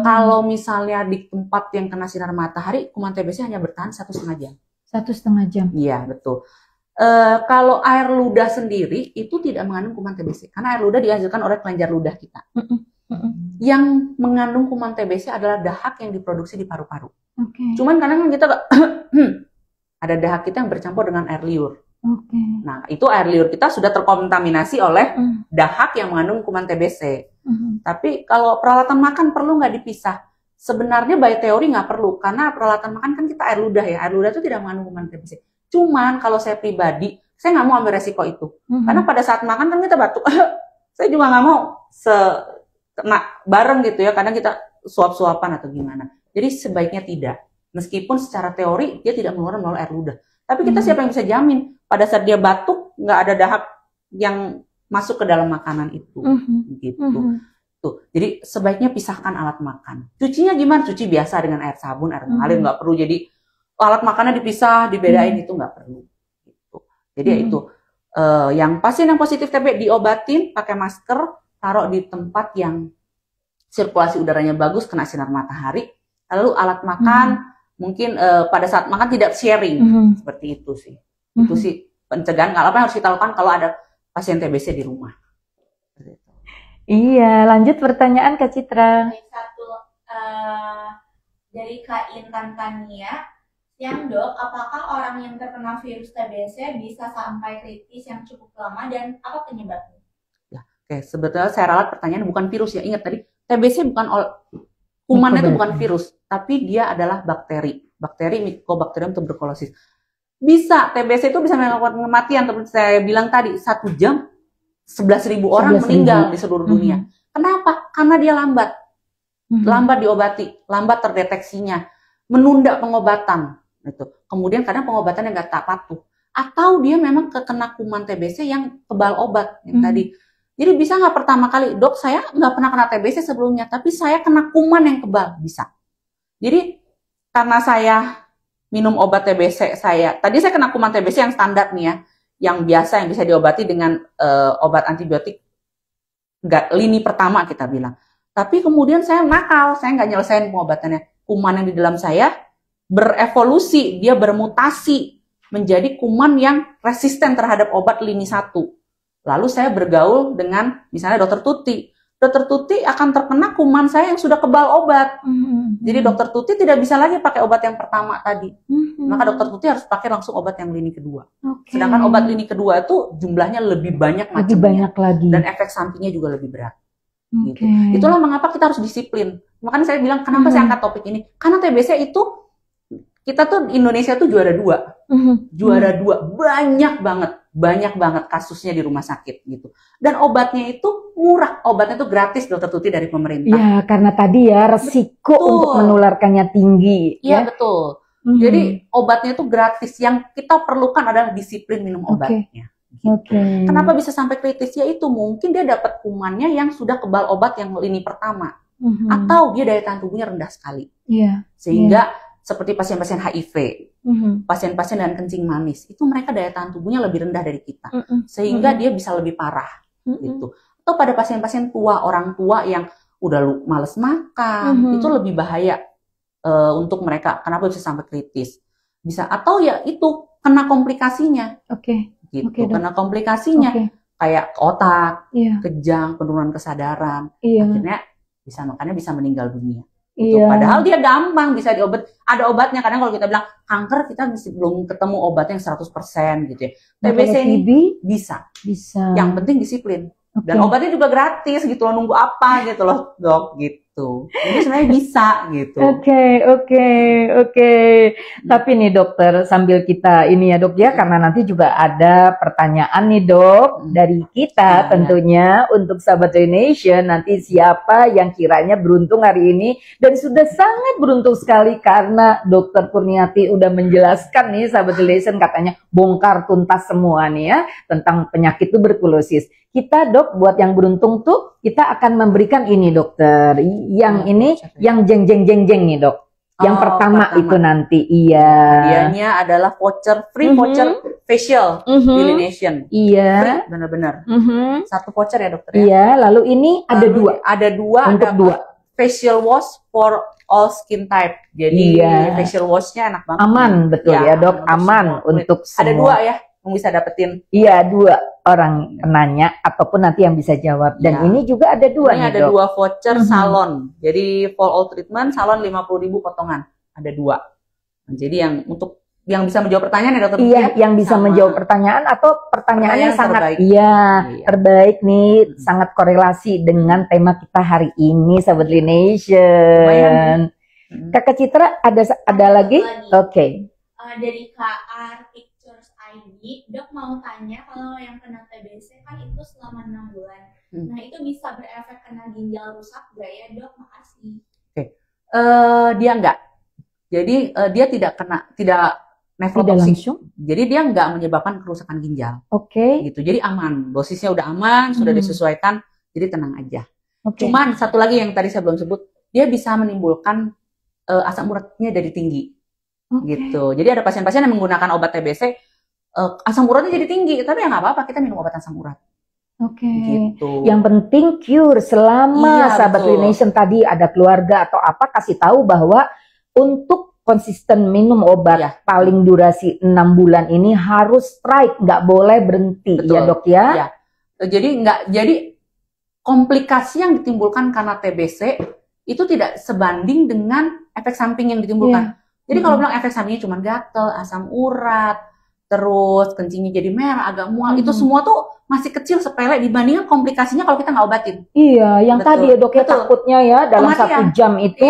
Kalau misalnya di tempat yang kena sinar matahari, kuman TBC hanya bertahan 1,5 jam. 1,5 jam. Iya, betul. Kalau air ludah sendiri itu tidak mengandung kuman TBC, karena air ludah dihasilkan oleh kelenjar ludah kita. Yang mengandung kuman TBC adalah dahak yang diproduksi di paru-paru. Cuman kadang kita ada dahak kita yang bercampur dengan air liur. Nah, itu air liur kita sudah terkontaminasi oleh dahak yang mengandung kuman TBC. Tapi kalau peralatan makan perlu nggak dipisah? Sebenarnya by teori nggak perlu, karena peralatan makan kan kita air ludah ya. Air ludah itu tidak mengandung kuman TBC. Cuman kalau saya pribadi, saya nggak mau ambil resiko itu. Karena pada saat makan kan kita batuk. Saya juga nggak mau kena bareng gitu ya. Kadang kita suap-suapan atau gimana. Jadi sebaiknya tidak. Meskipun secara teori dia tidak mengeluarkan melalui air ludah. Tapi kita siapa yang bisa jamin pada saat dia batuk nggak ada dahak yang masuk ke dalam makanan itu, gitu. Tuh, jadi sebaiknya pisahkan alat makan. Cucinya gimana? Cuci biasa dengan air sabun, air mengalir, nggak perlu jadi alat makannya dipisah, dibedain itu nggak perlu. Gitu. Jadi itu yang pasien yang positif TB diobatin pakai masker, taruh di tempat yang sirkulasi udaranya bagus, kena sinar matahari. Lalu alat makan mungkin pada saat makan tidak sharing, seperti itu sih. Itu sih pencegahan. Apa yang harus kita lakukan kalau ada pasien TBC di rumah? Iya, lanjut pertanyaan Kak Citra. Satu dari Kak Intan Tania, yang dok, apakah orang yang terkena virus TBC bisa sampai kritis yang cukup lama dan apa penyebabnya? Ya, oke, sebetulnya saya ralat pertanyaan bukan virus ya. Ingat tadi TBC bukan kuman itu bukan virus, tapi dia adalah bakteri Mycobacterium tuberculosis. Bisa TBC itu bisa melakukan kematian. Seperti saya bilang tadi, 1 jam 11.000 orang meninggal di seluruh dunia. Kenapa? Karena dia lambat diobati, lambat terdeteksinya, menunda pengobatan. Itu. Kemudian kadang pengobatannya nggak tak patuh, atau dia memang kena kuman TBC yang kebal obat yang tadi. Jadi bisa nggak pertama kali, dok saya nggak pernah kena TBC sebelumnya, tapi saya kena kuman yang kebal, bisa. Jadi karena saya minum obat TBC tadi saya kena kuman TBC yang standar nih ya, yang biasa yang bisa diobati dengan obat antibiotik lini pertama kita bilang. Tapi kemudian saya nakal, saya nggak nyelesain pengobatannya. Kuman yang di dalam saya berevolusi, dia bermutasi menjadi kuman yang resisten terhadap obat lini 1. Lalu saya bergaul dengan misalnya dokter Tuti. Dokter Tuti akan terkena kuman saya yang sudah kebal obat. Jadi dokter Tuti tidak bisa lagi pakai obat yang pertama tadi. Maka dokter Tuti harus pakai langsung obat yang lini kedua. Sedangkan obat lini kedua itu jumlahnya lebih banyak macamnya. Lebih banyak lagi. Dan efek sampingnya juga lebih berat. Gitu. Itulah mengapa kita harus disiplin. Makanya saya bilang kenapa saya angkat topik ini. Karena TBC itu kita tuh Indonesia tuh juara 2. Juara 2. Banyak banget kasusnya di rumah sakit gitu. Dan obatnya itu murah. Obatnya itu gratis dokter Tuti dari pemerintah. Ya, karena tadi ya resiko untuk menularkannya tinggi. Iya, betul. Jadi obatnya itu gratis. Yang kita perlukan adalah disiplin minum obatnya. Gitu. Kenapa bisa sampai kritis? Ya itu mungkin dia dapat kumannya yang sudah kebal obat yang lini pertama. Atau dia daya tahan tubuhnya rendah sekali. Sehingga seperti pasien-pasien HIV, pasien-pasien dengan kencing manis, itu mereka daya tahan tubuhnya lebih rendah dari kita, sehingga dia bisa lebih parah, gitu. Atau pada pasien-pasien tua, orang tua yang udah males makan, itu lebih bahaya untuk mereka. Kenapa bisa sampai kritis? Bisa atau ya itu kena komplikasinya, gitu. Kena komplikasinya kayak otak, kejang, penurunan kesadaran, akhirnya makanya bisa meninggal dunia. Gitu. Padahal dia gampang bisa diobat. Ada obatnya. Kadang kalau kita bilang kanker kita masih belum ketemu obatnya yang 100% gitu ya. TBC ini bisa. Yang penting disiplin. Dan obatnya juga gratis gitu loh. Nunggu apa gitu loh dok gitu. gitu. Jadi sebenarnya bisa gitu. Oke. Tapi nih dokter, sambil kita ini ya dok ya, karena nanti juga ada pertanyaan nih dok dari kita tentunya untuk sahabat Nation. Nanti siapa yang kiranya beruntung hari ini, dan sudah sangat beruntung sekali karena dokter Kurniati udah menjelaskan nih sahabat Nation, katanya bongkar tuntas semua nih ya tentang penyakit tuberkulosis. Kita dok, buat yang beruntung tuh kita akan memberikan ini dokter, yang ini yang jeng nih dok. Yang pertama itu nanti dianya adalah voucher, free voucher facial delineation. Iya. Benar-benar. Satu voucher ya dokter ya. Iya, lalu ini ada dua. Ada dua. Untuk dua. Facial wash for all skin type. Jadi facial washnya enak banget. Aman betul ya dok, aman untuk semua. Ada dua ya yang bisa dapetin. Iya, dua orang nanya ataupun nanti yang bisa jawab. Dan ini juga ada dua nih, ada dok. Dua voucher salon. Jadi for all treatment salon 50.000 potongan. Ada dua. Jadi yang untuk yang bisa menjawab pertanyaan ya dokter. Iya, yang bisa menjawab pertanyaan atau pertanyaannya sangat terbaik. Terbaik nih, sangat korelasi dengan tema kita hari ini sahabat Nation. Kakak Citra ada lagi? Oke. Dari KR Pictures ID, dok mau tanya kalau yang kena TBC kan itu selama 6 bulan. Nah itu bisa berefek kena ginjal rusak gak ya dok? Makasih. Dia enggak. Jadi dia tidak nefrotoksik. Jadi dia enggak menyebabkan kerusakan ginjal. Gitu. Jadi aman. Dosisnya udah aman, sudah disesuaikan. Jadi tenang aja. Cuman satu lagi yang tadi saya belum sebut, dia bisa menimbulkan asam uratnya jadi tinggi. Gitu. Jadi ada pasien-pasien yang menggunakan obat TBC, asam uratnya jadi tinggi, tapi ya nggak apa-apa, kita minum obat asam urat. Gitu. Yang penting cure selama sahabat Nation tadi ada keluarga atau apa, kasih tahu bahwa untuk konsisten minum obat paling durasi 6 bulan ini harus strike, nggak boleh berhenti. Ya dok ya. Jadi komplikasi yang ditimbulkan karena TBC itu tidak sebanding dengan efek samping yang ditimbulkan. Jadi kalau bilang efek sampingnya cuma gatel, asam urat, terus kencingnya jadi merah, agak mual, itu semua tuh masih kecil, sepele dibandingkan komplikasinya kalau kita nggak obatin. Iya, yang tadi ya dok ya, takutnya ya dalam 1 jam itu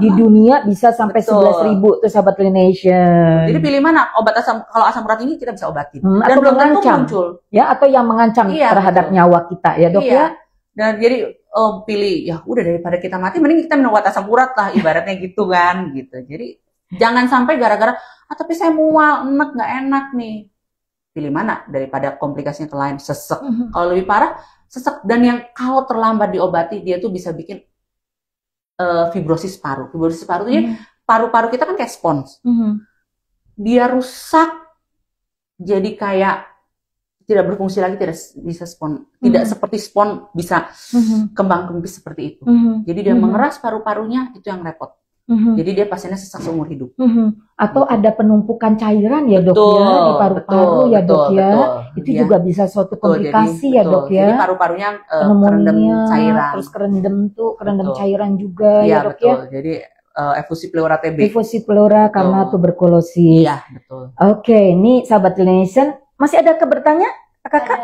di dunia bisa sampai 11.000 tuh sahabat Nation. Jadi pilih mana obat kalau asam urat ini kita bisa obatin. Dan atau belum tentu mengancam, muncul. Ya, atau yang mengancam terhadap nyawa kita ya dok ya. Dan jadi pilih ya udah, daripada kita mati mending kita minum obat asam urat lah, ibaratnya gitu kan gitu. Jadi jangan sampai gara-gara tapi saya mual, enak nggak enak nih. Pilih mana daripada komplikasinya ke lain, sesek. Kalau lebih parah sesek, dan yang kalau terlambat diobati dia tuh bisa bikin fibrosis paru. Fibrosis paru itu paru-paru kita kan kayak spons. Dia rusak jadi kayak tidak berfungsi lagi, tidak bisa tidak seperti spon bisa kembang kempis seperti itu. Jadi dia mengeras paru-parunya, itu yang repot. Jadi dia pasiennya sesak seumur hidup. Atau ada penumpukan cairan ya dok ya di paru-paru ya dok ya. Itu juga bisa suatu komplikasi ya dok ya. Jadi paru-parunya kerendam cairan. Terus kerendam cairan juga ya dok ya. Jadi efusi pleura TB. Efusi pleura karena tuberkulosis. Iya betul. Oke, ini sahabat Nation. Masih ada bertanya, kakak?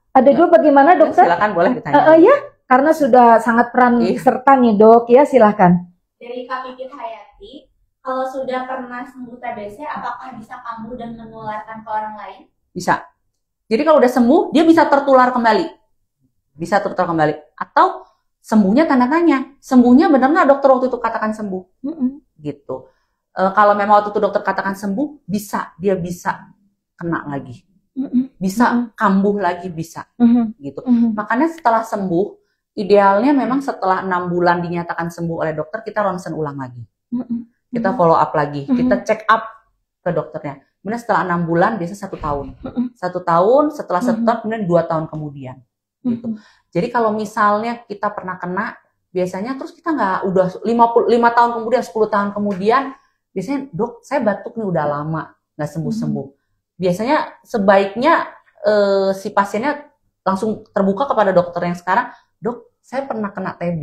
Ada dua bagaimana dokter? Silakan, boleh ditanya. Ya, karena sudah sangat peran serta nih dok ya, silakan. Dari Kak Pipit Hayati, kalau sudah pernah sembuh TBC, apakah bisa kambuh dan menularkan ke orang lain? Bisa. Jadi kalau udah sembuh, dia bisa tertular kembali. Bisa tertular kembali. Atau sembuhnya tanda tanya. Sembuhnya benar nggak dokter waktu itu katakan sembuh? Gitu. Kalau memang waktu itu dokter katakan sembuh, dia bisa kena lagi, bisa kambuh lagi, bisa gitu. Makanya setelah sembuh, idealnya memang setelah 6 bulan dinyatakan sembuh oleh dokter, kita ronsen ulang lagi, kita follow up lagi, kita check up ke dokternya. Kemudian setelah 6 bulan, biasanya 1 tahun, 1 tahun, setelah 1 tahun, kemudian 2 tahun kemudian, gitu. Jadi kalau misalnya kita pernah kena, biasanya terus kita nggak, udah 5 tahun kemudian, 10 tahun kemudian, biasanya dok, saya batuk nih udah lama nggak sembuh-sembuh. Biasanya sebaiknya si pasiennya langsung terbuka kepada dokter yang sekarang, dok, saya pernah kena TB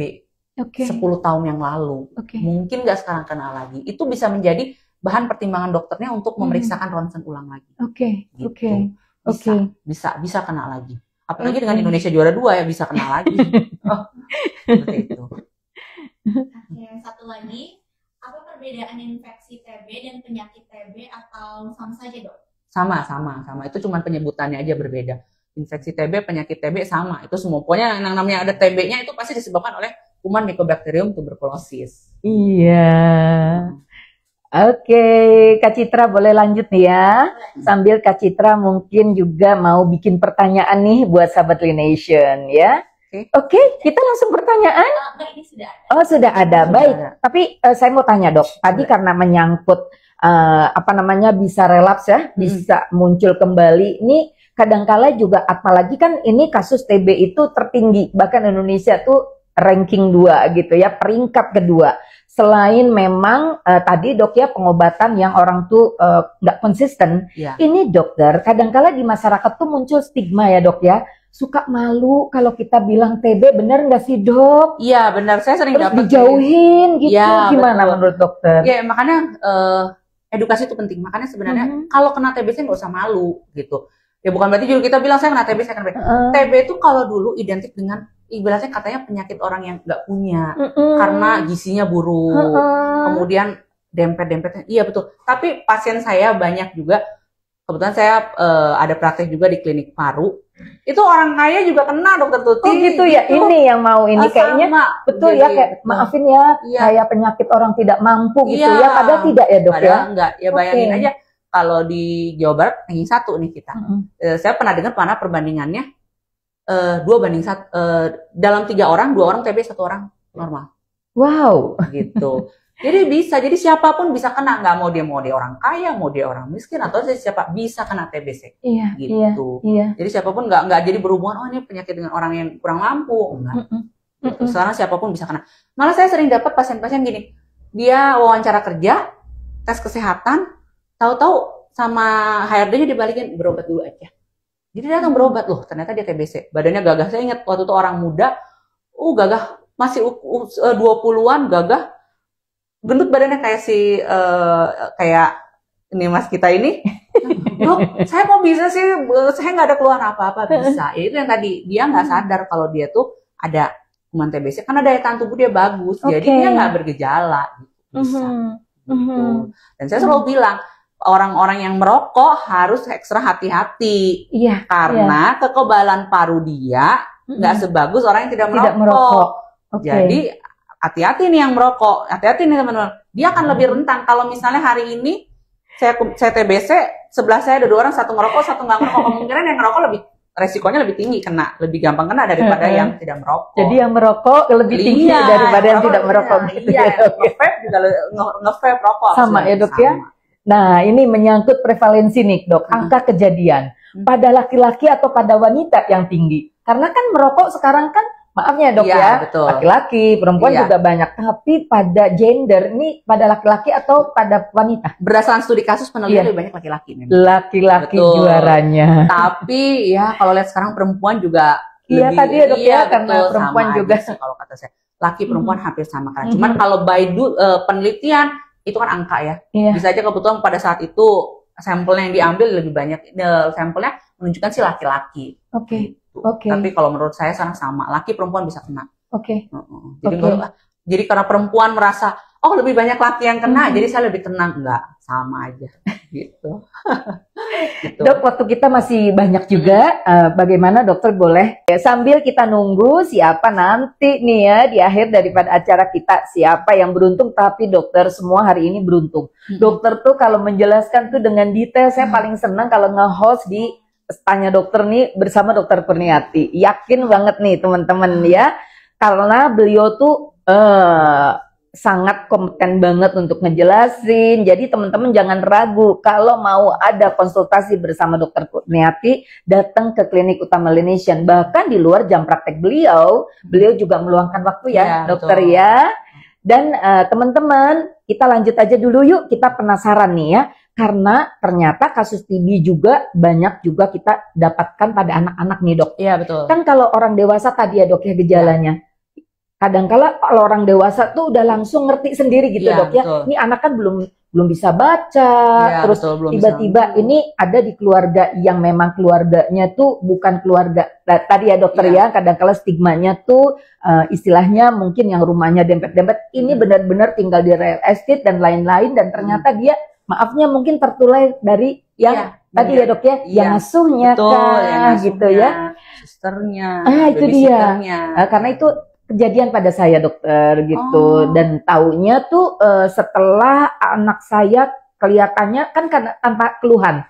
10 tahun yang lalu, mungkin nggak sekarang kena lagi. Itu bisa menjadi bahan pertimbangan dokternya untuk memeriksakan ronsen ulang lagi. Bisa kena lagi. Apalagi dengan Indonesia juara 2 ya bisa kena lagi. Seperti itu. Oke, satu lagi, apa perbedaan infeksi TB dan penyakit TB atau sama saja dok? Sama. Itu cuma penyebutannya aja berbeda. Infeksi TB, penyakit TB sama. Itu semua. Pokoknya yang namanya ada TB-nya itu pasti disebabkan oleh kuman Mycobacterium tuberculosis. Iya. Oke, Kak Citra boleh lanjut nih ya. Sambil Kak Citra mungkin juga mau bikin pertanyaan nih buat sahabat Lination ya. Oke, kita langsung pertanyaan. Mbak, ini sudah ada. Oh, sudah ada. Baik. Tapi saya mau tanya, Dok. Tadi karena menyangkut bisa relapse ya, bisa muncul kembali. Ini kadangkala juga apalagi kan ini kasus TB itu tertinggi. Bahkan Indonesia tuh ranking 2 gitu ya, peringkat kedua. Selain memang tadi dok ya pengobatan yang orang tuh nggak konsisten. Ya. Ini dokter, kadangkala di masyarakat tuh muncul stigma ya dok ya. Suka malu kalau kita bilang TB, bener nggak sih dok? Iya benar, saya sering Terus dapat dijauhin gitu. Ya, Gimana betul. menurut dokter? Ya makanya edukasi itu penting. Makanya sebenarnya kalau kena TB nggak usah malu gitu. Ya bukan berarti juga kita bilang saya kena TB, saya kena TB. TB itu kalau dulu identik dengan ibaratnya katanya penyakit orang yang nggak punya karena gizinya buruk, kemudian dempet-dempetnya. Iya betul. Tapi pasien saya banyak juga. Kebetulan saya ada praktek juga di klinik paru. Itu orang kaya juga kena dokter Tuti. Oh gitu ya, gitu. ini yang mau ini kayaknya betul Jadi, ya kayak maafin ya, kayak penyakit orang tidak mampu gitu ya, padahal tidak ya dok padahal ya. Enggak, ya bayangin aja kalau di Jawa Barat ranking 1 nih kita. Saya pernah dengar perbandingannya 2:1, dalam 3 orang, 2 orang TB, 1 orang normal. Wow. Gitu. Jadi bisa, jadi siapapun bisa kena, nggak mau dia orang kaya, mau dia orang miskin atau siapa bisa kena TBC. Iya, gitu. Iya. Jadi siapapun nggak jadi berhubungan, oh ini penyakit dengan orang yang kurang mampu, enggak. Gitu. Sekarang siapapun bisa kena. Malah saya sering dapat pasien-pasien gini, dia wawancara kerja, tes kesehatan, tahu-tahu sama HRD-nya dibalikin berobat dulu aja. Jadi dia datang berobat loh, ternyata dia TBC. Badannya gagah. Saya ingat waktu itu orang muda, gagah, masih 20-an gagah. Gendut badannya kayak kayak ini mas kita ini. Dok, saya kok bisa sih, saya nggak ada keluhan apa-apa. Bisa. Ya, itu yang tadi, dia nggak sadar kalau dia tuh ada kuman TBC. Karena daya tahan tubuh dia bagus, jadi dia nggak bergejala. Bisa. Gitu. Dan saya selalu bilang, orang-orang yang merokok harus ekstra hati-hati. Iya. Karena kekebalan paru dia nggak sebagus orang yang tidak merokok. Jadi hati-hati nih yang merokok, hati-hati nih teman-teman. Dia akan lebih rentan kalau misalnya hari ini saya TBC, sebelah saya ada 2 orang, 1 ngerokok, 1 nggak ngerokok. Kemungkinan yang ngerokok resikonya lebih tinggi kena, lebih gampang kena daripada yang tidak merokok. Jadi yang merokok lebih tinggi daripada yang tidak merokok. Gitu iya, ya, nge-vape juga nge-vape rokok. Sama ya dok ya. Nah ini menyangkut prevalensi nih dok, angka kejadian pada laki-laki atau pada wanita yang tinggi. Karena kan merokok sekarang kan maafnya dok ya, laki-laki, perempuan juga banyak. Tapi pada gender ini pada laki-laki atau pada wanita? Berdasarkan studi kasus penelitian lebih banyak laki-laki. Laki-laki juaranya. Tapi ya kalau lihat sekarang perempuan juga iya tadi ya dok ya, karena perempuan juga sih, kalau kata saya laki perempuan hampir sama kan. Cuman kalau by penelitian itu kan angka ya. Bisa aja kebetulan pada saat itu sampelnya yang diambil lebih banyak, sampelnya menunjukkan si laki-laki. Tapi kalau menurut saya sekarang sama, laki perempuan bisa kena. Jadi karena perempuan merasa lebih banyak laki yang kena, jadi saya lebih tenang. Enggak, sama aja gitu. Gitu. Dok, waktu kita masih banyak juga, bagaimana dokter boleh sambil kita nunggu siapa nanti nih ya di akhir daripada acara kita, siapa yang beruntung. Tapi dokter semua hari ini beruntung. Dokter tuh kalau menjelaskan tuh dengan detail, saya paling senang kalau nge-host di Tanya Dokter nih bersama Dokter Kurniati. Yakin banget nih teman-teman ya, karena beliau tuh sangat kompeten banget untuk ngejelasin. Jadi teman-teman jangan ragu kalau mau ada konsultasi bersama Dokter Kurniati, datang ke Klinik Utama Lination. Bahkan di luar jam praktek beliau juga meluangkan waktu ya dokter ya. Dan teman-teman kita lanjut aja dulu yuk, kita penasaran nih ya. Karena ternyata kasus TB juga banyak juga kita dapatkan pada anak-anak nih dok. Iya betul. Kan kalau orang dewasa tadi ya dok ya gejalanya. Kadang-kala kalau orang dewasa tuh udah langsung ngerti sendiri gitu dok ya. Betul. Ini anak kan belum bisa baca, Ya, terus betul, belum bisa tiba-tiba ngomong. ini ada di keluarga yang memang keluarganya tuh bukan keluarga tadi ya dokter Iya. ya, kadang-kala stigmanya tuh istilahnya mungkin yang rumahnya dempet-dempet, ini benar-benar tinggal di real estate dan lain-lain, dan ternyata dia maafnya mungkin tertular dari yang Iya, tadi ya dok ya, iya. yang ngasuhnya Betul, kah, yang gitu ngasuhnya, ya. susternya, Itu dia. babysitternya. Karena itu kejadian pada saya dokter gitu, Oh. dan taunya tuh setelah anak saya kelihatannya kan karena tanpa keluhan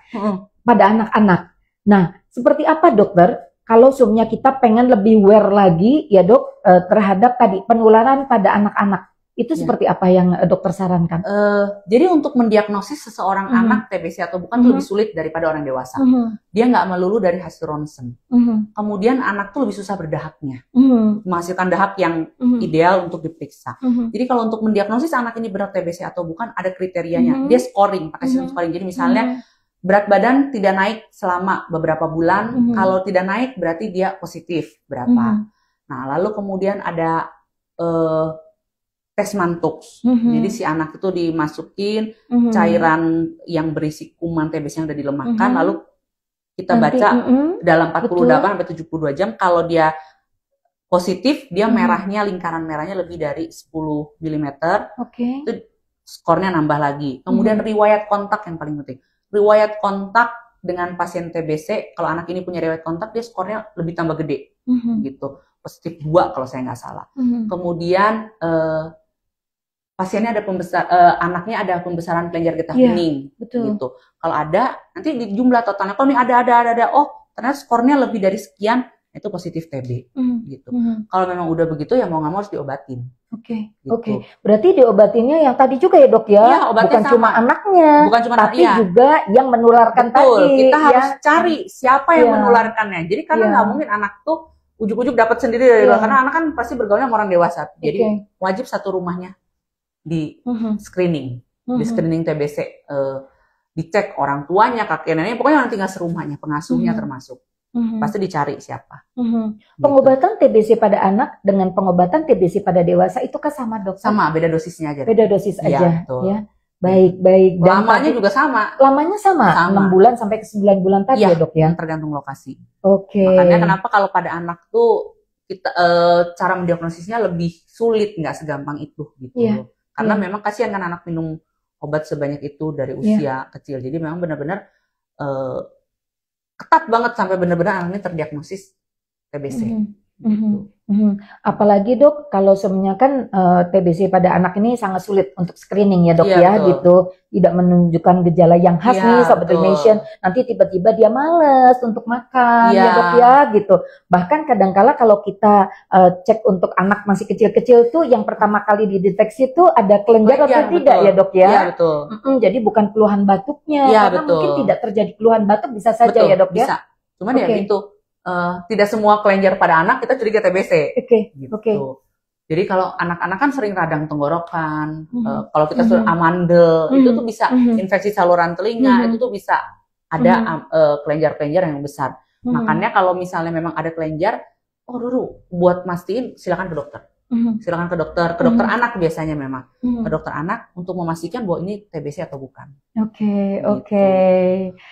pada anak-anak. Nah, seperti apa dokter kalau sebenarnya kita pengen lebih aware lagi ya dok terhadap tadi penularan pada anak-anak? Itu Ya. seperti apa yang dokter sarankan? Jadi untuk mendiagnosis seseorang anak TBC atau bukan tuh lebih sulit daripada orang dewasa. Dia nggak melulu dari hasil ronsen. Kemudian anak tuh lebih susah berdahaknya, menghasilkan dahak yang ideal untuk diperiksa. Jadi kalau untuk mendiagnosis anak ini berat TBC atau bukan, ada kriterianya. Dia scoring, pakai sistem scoring. Jadi misalnya berat badan tidak naik selama beberapa bulan. Kalau tidak naik berarti dia positif berapa. Nah, lalu kemudian ada tes Mantoux. Jadi si anak itu dimasukin cairan yang berisi kuman TBC yang udah dilemahkan, lalu kita baca dalam 48 sampai 72 jam. Kalau dia positif, dia merahnya, lingkaran merahnya lebih dari 10 mm. Itu skornya nambah lagi. Kemudian riwayat kontak yang paling penting. Riwayat kontak dengan pasien TBC, kalau anak ini punya riwayat kontak, dia skornya lebih tambah gede. Gitu. Positif 2 kalau saya nggak salah. Kemudian pasiennya ada anaknya ada pembesaran kelenjar getah bening, gitu. Kalau ada, nanti di jumlah totalnya, kalau ini ada, oh ternyata skornya lebih dari sekian, itu positif TB, gitu. Kalau memang udah begitu ya mau nggak mau harus diobatin. Gitu. Berarti diobatinnya yang tadi juga ya dok ya, Iya, obatnya bukan sama. cuma anaknya, Bukan cuma tapi iya. juga yang menularkan Betul, tadi. kita ya. harus cari siapa yang Iya. menularkannya. Jadi karena Iya. nggak mungkin anak tuh ujuk-ujuk dapat sendiri dari luar, Iya. karena anak kan pasti bergaulnya sama orang dewasa. Jadi Oke. wajib satu rumahnya di screening, di screening TBC, dicek orang tuanya, kakek neneknya, pokoknya yang tinggal serumahnya, pengasuhnya termasuk. Pasti dicari siapa. Gitu. Pengobatan TBC pada anak dengan pengobatan TBC pada dewasa itu kan sama dok? Sama, beda dosisnya aja. Beda dosis Iya, aja. betul. Ya. Baik. Dan Lamanya tadi- juga sama. Lamanya sama, 6 bulan sampai ke 9 bulan tadi Iya, ya dok ya? tergantung lokasi. Oke. Makanya kenapa kalau pada anak tuh kita cara mendiagnosisnya lebih sulit, nggak segampang itu gitu. Iya. Karena Iya. memang kasihan kan anak minum obat sebanyak itu dari usia kecil. Jadi memang benar-benar ketat banget sampai benar-benar anak ini terdiagnosis TBC. Gitu. Apalagi dok, kalau sebenarnya kan TBC pada anak ini sangat sulit untuk screening ya dok Iya, ya, betul. gitu. Tidak menunjukkan gejala yang khas Iya, nih Sobat betul. Donation. Nanti tiba-tiba dia males untuk makan Iya. ya dok ya, gitu. Bahkan kadangkala kalau kita cek untuk anak masih kecil-kecil tuh, yang pertama kali dideteksi tuh ada kelenjar atau tidak betul. ya dok ya? Iya, betul. Jadi bukan keluhan batuknya, Iya, karena betul. mungkin tidak terjadi keluhan batuk bisa saja Betul, ya dok ya. bisa. Cuman ya Oke. gitu, tidak semua kelenjar pada anak kita curiga TBC. Oke, Gitu. oke. Jadi kalau anak-anak kan sering radang tenggorokan, kalau kita sudah amandel, itu tuh bisa infeksi saluran telinga, itu tuh bisa ada kelenjar-kelenjar yang besar. Makanya kalau misalnya memang ada kelenjar, dulu buat mastiin silakan ke dokter. Silakan ke dokter anak biasanya memang. Ke dokter anak untuk memastikan bahwa ini TBC atau bukan. Oke.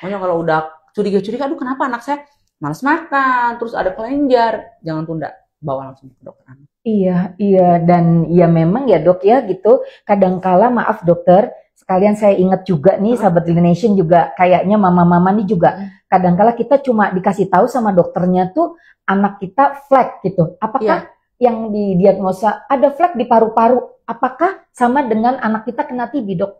Pokoknya kalau udah curiga-curiga, aduh kenapa anak saya malas makan, terus ada kelenjar, jangan tunda, bawa langsung ke dokter anak. Iya, dan ya memang ya dok ya gitu, kadangkala maaf dokter, sekalian saya ingat juga nih Sahabat Nation juga, kayaknya mama-mama nih juga, kadangkala kita cuma dikasih tahu sama dokternya tuh, anak kita flek gitu, apakah yang didiagnosa ada flek di paru-paru, apakah sama dengan anak kita kena TB dok?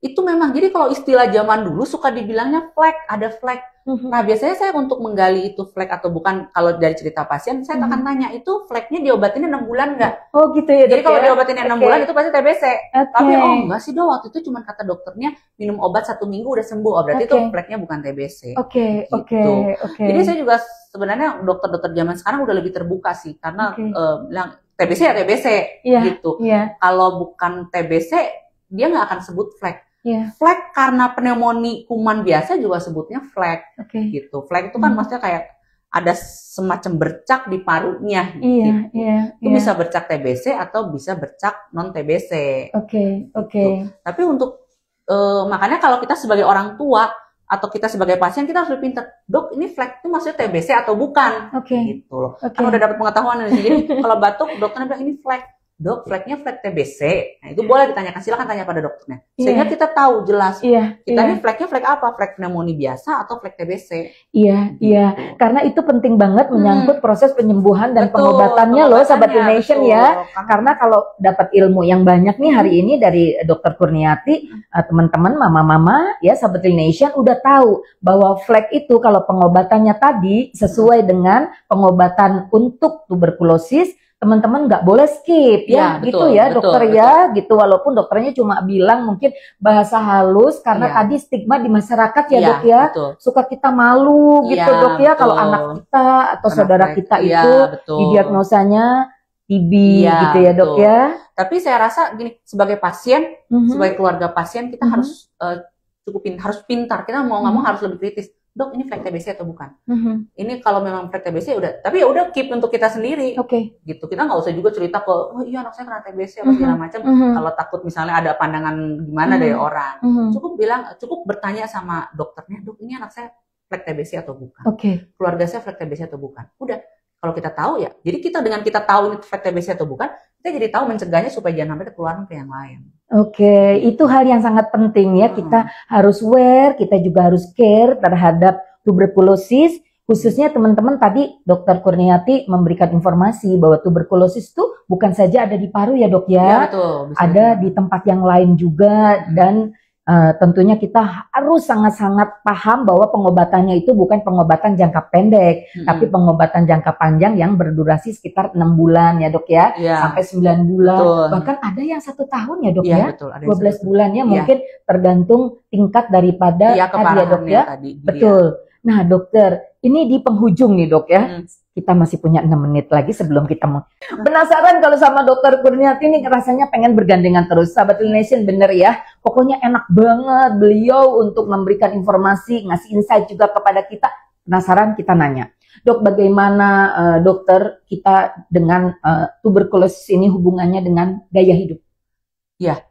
Itu memang, jadi kalau istilah zaman dulu suka dibilangnya flek, ada flek. Nah biasanya saya untuk menggali itu flek atau bukan, kalau dari cerita pasien, saya akan tanya, itu fleknya diobatinnya 6 bulan nggak? Oh gitu ya dok. Jadi kalau ya? diobatinnya 6 bulan itu pasti TBC. Oke. Tapi enggak sih dok, waktu itu cuma kata dokternya minum obat 1 minggu udah sembuh. Oh berarti itu fleknya bukan TBC. Oke. Jadi saya juga sebenarnya dokter-dokter zaman sekarang udah lebih terbuka sih, karena bilang TBC ya TBC gitu. Iya. Kalau bukan TBC dia nggak akan sebut flek. Iya. Flek karena pneumonia kuman biasa juga sebutnya flek gitu. Flek itu kan maksudnya kayak ada semacam bercak di parunya gitu. Itu bisa bercak TBC atau bisa bercak non TBC. Oke. Tapi untuk makanya kalau kita sebagai orang tua atau kita sebagai pasien, kita harus lebih pintar. Dok, ini flek itu maksudnya TBC atau bukan? Gitu loh. Kan udah dapat pengetahuan dari sini. Jadi kalau batuk, dokternya bilang ini flek. Dok, fleknya flek TBC. Nah, itu boleh ditanyakan. Silakan tanya pada dokternya. Sehingga kita tahu jelas. Kita ini fleknya flek apa? Flek pneumonia biasa atau flek TBC? Iya. Karena itu penting banget menyangkut proses penyembuhan dan pengobatannya loh, Sahabat Nation ya. Karena kalau dapat ilmu yang banyak nih hari ini dari Dokter Kurniati, teman-teman, mama-mama ya, Sahabat Nation udah tahu bahwa flek itu kalau pengobatannya tadi sesuai dengan pengobatan untuk tuberkulosis, teman-teman nggak boleh skip ya, gitu ya dokter ya, gitu. Walaupun dokternya cuma bilang mungkin bahasa halus karena tadi stigma di masyarakat ya dok ya, suka kita malu gitu dok ya kalau anak kita atau saudara kita itu didiagnosanya TB gitu ya dok ya. Tapi saya rasa gini, sebagai pasien, sebagai keluarga pasien kita harus harus pintar. Kita mau nggak mau harus lebih kritis. Dok, ini flek TBC atau bukan? Ini kalau memang flek TBC udah, tapi ya udah keep untuk kita sendiri. Gitu. Kita nggak usah juga cerita ke, oh iya anak saya kena TBC apa segala macam. Kalau takut misalnya ada pandangan gimana dari orang, cukup bertanya sama dokternya, dok ini anak saya flek TBC atau bukan? Keluarga saya flek TBC atau bukan? Udah. Kalau kita tahu ya, jadi kita dengan kita tahu ini flek TBC atau bukan, kita jadi tahu mencegahnya supaya jangan sampai ketularan ke yang lain. Itu hal yang sangat penting ya. Kita harus aware, kita juga harus care terhadap tuberkulosis. Khususnya teman-teman tadi Dokter Kurniati memberikan informasi bahwa tuberkulosis itu bukan saja ada di paru ya dok ya. Betul, ada di tempat yang lain juga dan tentunya kita harus sangat-sangat paham bahwa pengobatannya itu bukan pengobatan jangka pendek, tapi pengobatan jangka panjang yang berdurasi sekitar 6 bulan ya dok ya, sampai 9 bulan, bahkan ada yang 1 tahun ya dok ya, 12 bulannya mungkin tergantung tingkat daripada tadi ya dok ya. Betul. Nah dokter, ini di penghujung nih dok ya. Kita masih punya 6 menit lagi sebelum kita mau. Penasaran kalau sama Dokter Kurniati ini rasanya pengen bergandengan terus. Sahabat Nation bener ya. Pokoknya enak banget beliau untuk memberikan informasi, ngasih insight juga kepada kita. Penasaran kita nanya. Dok, bagaimana dokter kita dengan tuberkulosis ini hubungannya dengan gaya hidup? Ya,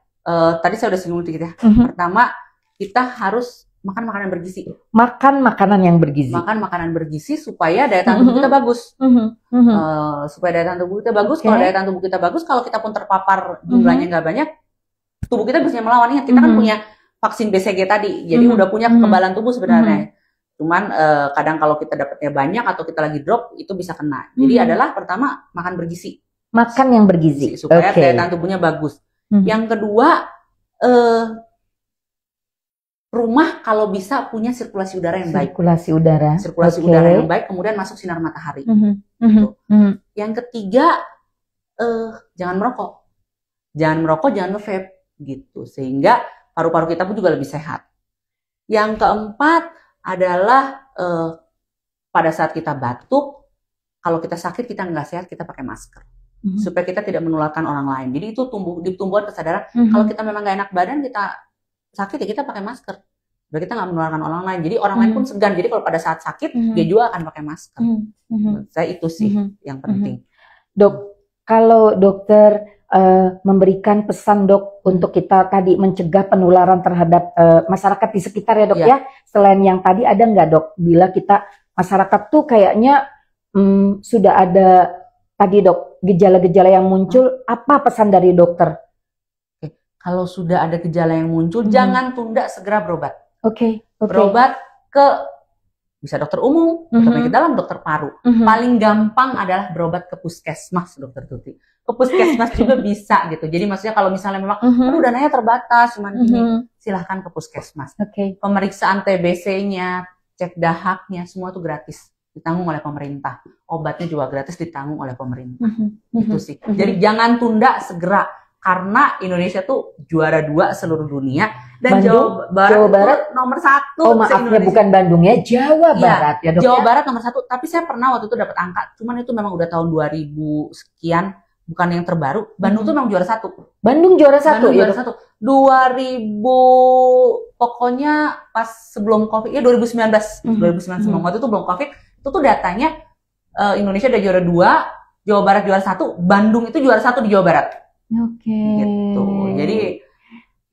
tadi saya udah singgung dikit ya. Pertama, kita harus makan makanan bergizi. Makan makanan yang bergizi. Makan makanan bergizi supaya daya tahan tubuh kita bagus. Supaya daya tahan tubuh kita bagus. Kalau daya tahan tubuh kita bagus, kalau kita pun terpapar jumlahnya nggak banyak, tubuh kita bisa melawannya. Kita kan punya vaksin BCG tadi, jadi udah punya kekebalan tubuh sebenarnya. Cuman kadang kalau kita dapatnya banyak atau kita lagi drop, itu bisa kena. Jadi adalah pertama makan bergizi. Makan yang bergizi. Supaya daya tahan tubuhnya bagus. Yang kedua, rumah kalau bisa punya sirkulasi udara yang baik. Sirkulasi udara yang baik, kemudian masuk sinar matahari. Yang ketiga, jangan merokok. Jangan nge-vape gitu. Sehingga paru-paru kita pun juga lebih sehat. Yang keempat adalah pada saat kita batuk, kalau kita sakit, kita nggak sehat, kita pakai masker. Supaya kita tidak menularkan orang lain. Jadi itu di tumbuhan kesadaran, kalau kita memang nggak enak badan, kita sakit ya kita pakai masker, biar kita nggak menularkan orang lain. Jadi orang lain pun segan. Jadi kalau pada saat sakit dia juga akan pakai masker. Saya itu sih yang penting. Dok, kalau dokter memberikan pesan dok untuk kita tadi mencegah penularan terhadap masyarakat di sekitar ya dok ya. Selain yang tadi ada nggak dok? Bila kita masyarakat tuh kayaknya sudah ada tadi dok gejala-gejala yang muncul, apa pesan dari dokter? Kalau sudah ada gejala yang muncul, jangan tunda, segera berobat. Berobat Berobat ke bisa dokter umum, dokter penyakit dalam, dokter paru. Paling gampang adalah berobat ke puskesmas, dokter Tuti. Ke puskesmas juga bisa gitu. Jadi maksudnya kalau misalnya memang, aduh dananya terbatas, cuman ini, silahkan ke puskesmas. Pemeriksaan TBC-nya, cek dahaknya, semua itu gratis. Ditanggung oleh pemerintah. Obatnya juga gratis, ditanggung oleh pemerintah. Itu sih. Jadi jangan tunda, segera. Karena Indonesia tuh juara 2 seluruh dunia dan Jawa Barat nomor 1. Oh maafnya bukan Bandung ya, Jawa Barat ya dok. Jawa Barat nomor 1. Tapi saya pernah waktu itu dapat angka, cuman itu memang udah tahun 2000 sekian, bukan yang terbaru. Bandung tuh memang juara 1. Bandung juara 1 ya. Juara 1. 2000 pokoknya pas sebelum Covid ya 2019 waktu itu belum Covid. Itu tuh datanya Indonesia udah juara 2, Jawa Barat juara 1, Bandung itu juara 1 di Jawa Barat. Gitu. Jadi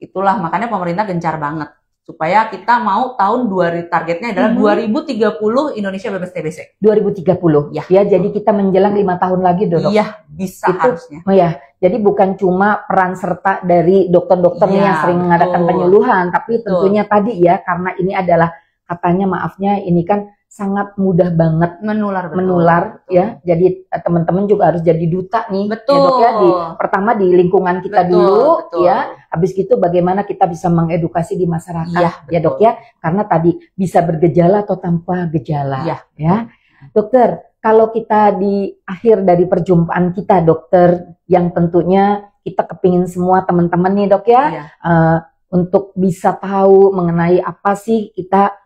Itulah makanya pemerintah gencar banget supaya kita mau tahun targetnya adalah 2030 Indonesia bebas TBC. 2030. Ya, jadi kita menjelang 5 tahun lagi, Dok. Iya, bisa itu, harusnya. Oh ya, jadi bukan cuma peran serta dari dokter-dokter yang sering mengadakan penyuluhan, tapi tentunya tadi ya, karena ini adalah katanya maafnya ini kan sangat mudah banget menular ya. Jadi teman-teman juga harus jadi duta nih, ya Dok ya. Pertama di lingkungan kita dulu ya. Habis itu bagaimana kita bisa mengedukasi di masyarakat ya Dok ya. Karena tadi bisa bergejala atau tanpa gejala ya. Dokter, kalau kita di akhir dari perjumpaan kita dokter, yang tentunya kita kepingin semua teman-teman nih Dok ya, untuk bisa tahu mengenai apa sih kita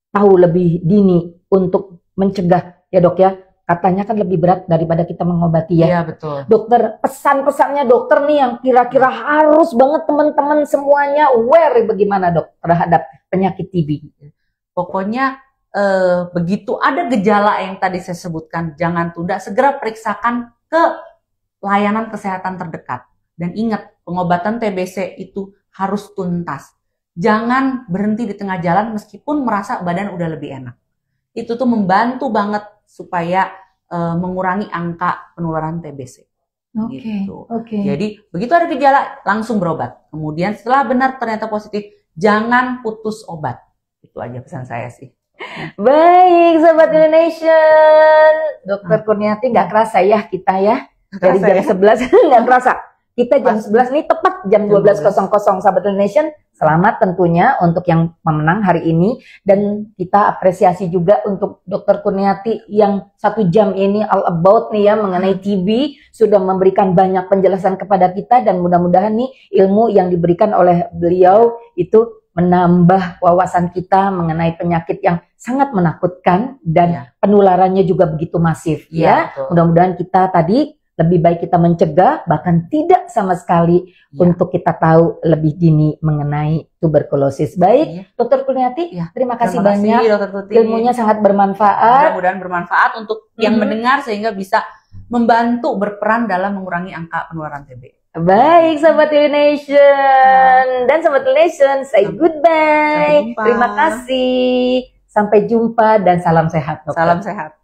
tahu lebih dini untuk mencegah ya Dok ya. Katanya kan lebih berat daripada kita mengobati ya. Iya betul. Dokter, pesan-pesannya dokter nih yang kira-kira harus banget teman-teman semuanya aware bagaimana Dok terhadap penyakit TB. Pokoknya begitu ada gejala yang tadi saya sebutkan, jangan tunda, segera periksakan ke layanan kesehatan terdekat. Dan ingat, pengobatan TBC itu harus tuntas. Jangan berhenti di tengah jalan meskipun merasa badan udah lebih enak. Itu tuh membantu banget supaya mengurangi angka penularan TBC. Gitu. Jadi begitu ada gejala langsung berobat. Kemudian setelah benar ternyata positif, jangan putus obat. Itu aja pesan saya sih. Baik, Sobat Indonesia, Dokter Kurniati nggak kerasa ya kita ya dari jam 11 nggak kerasa. Kita jam 11 nih tepat jam 12.00 Sahabat Indonesia. Selamat tentunya untuk yang pemenang hari ini, dan kita apresiasi juga untuk Dokter Kurniati yang 1 jam ini all about nih ya mengenai TB, sudah memberikan banyak penjelasan kepada kita, dan mudah-mudahan nih ilmu yang diberikan oleh beliau itu menambah wawasan kita mengenai penyakit yang sangat menakutkan dan penularannya juga begitu masif ya. Mudah-mudahan kita tadi lebih baik kita mencegah, bahkan tidak sama sekali untuk kita tahu lebih dini mengenai tuberkulosis. Baik, Dokter Kurniati, terima kasih banyak. Ilmunya sangat bermanfaat. Mudah-mudahan bermanfaat untuk yang mendengar sehingga bisa membantu berperan dalam mengurangi angka penularan TB. Baik, Sobat Nation dan Sobat Nation, say goodbye. Terima kasih. Sampai jumpa dan salam sehat, Dokter. Salam sehat.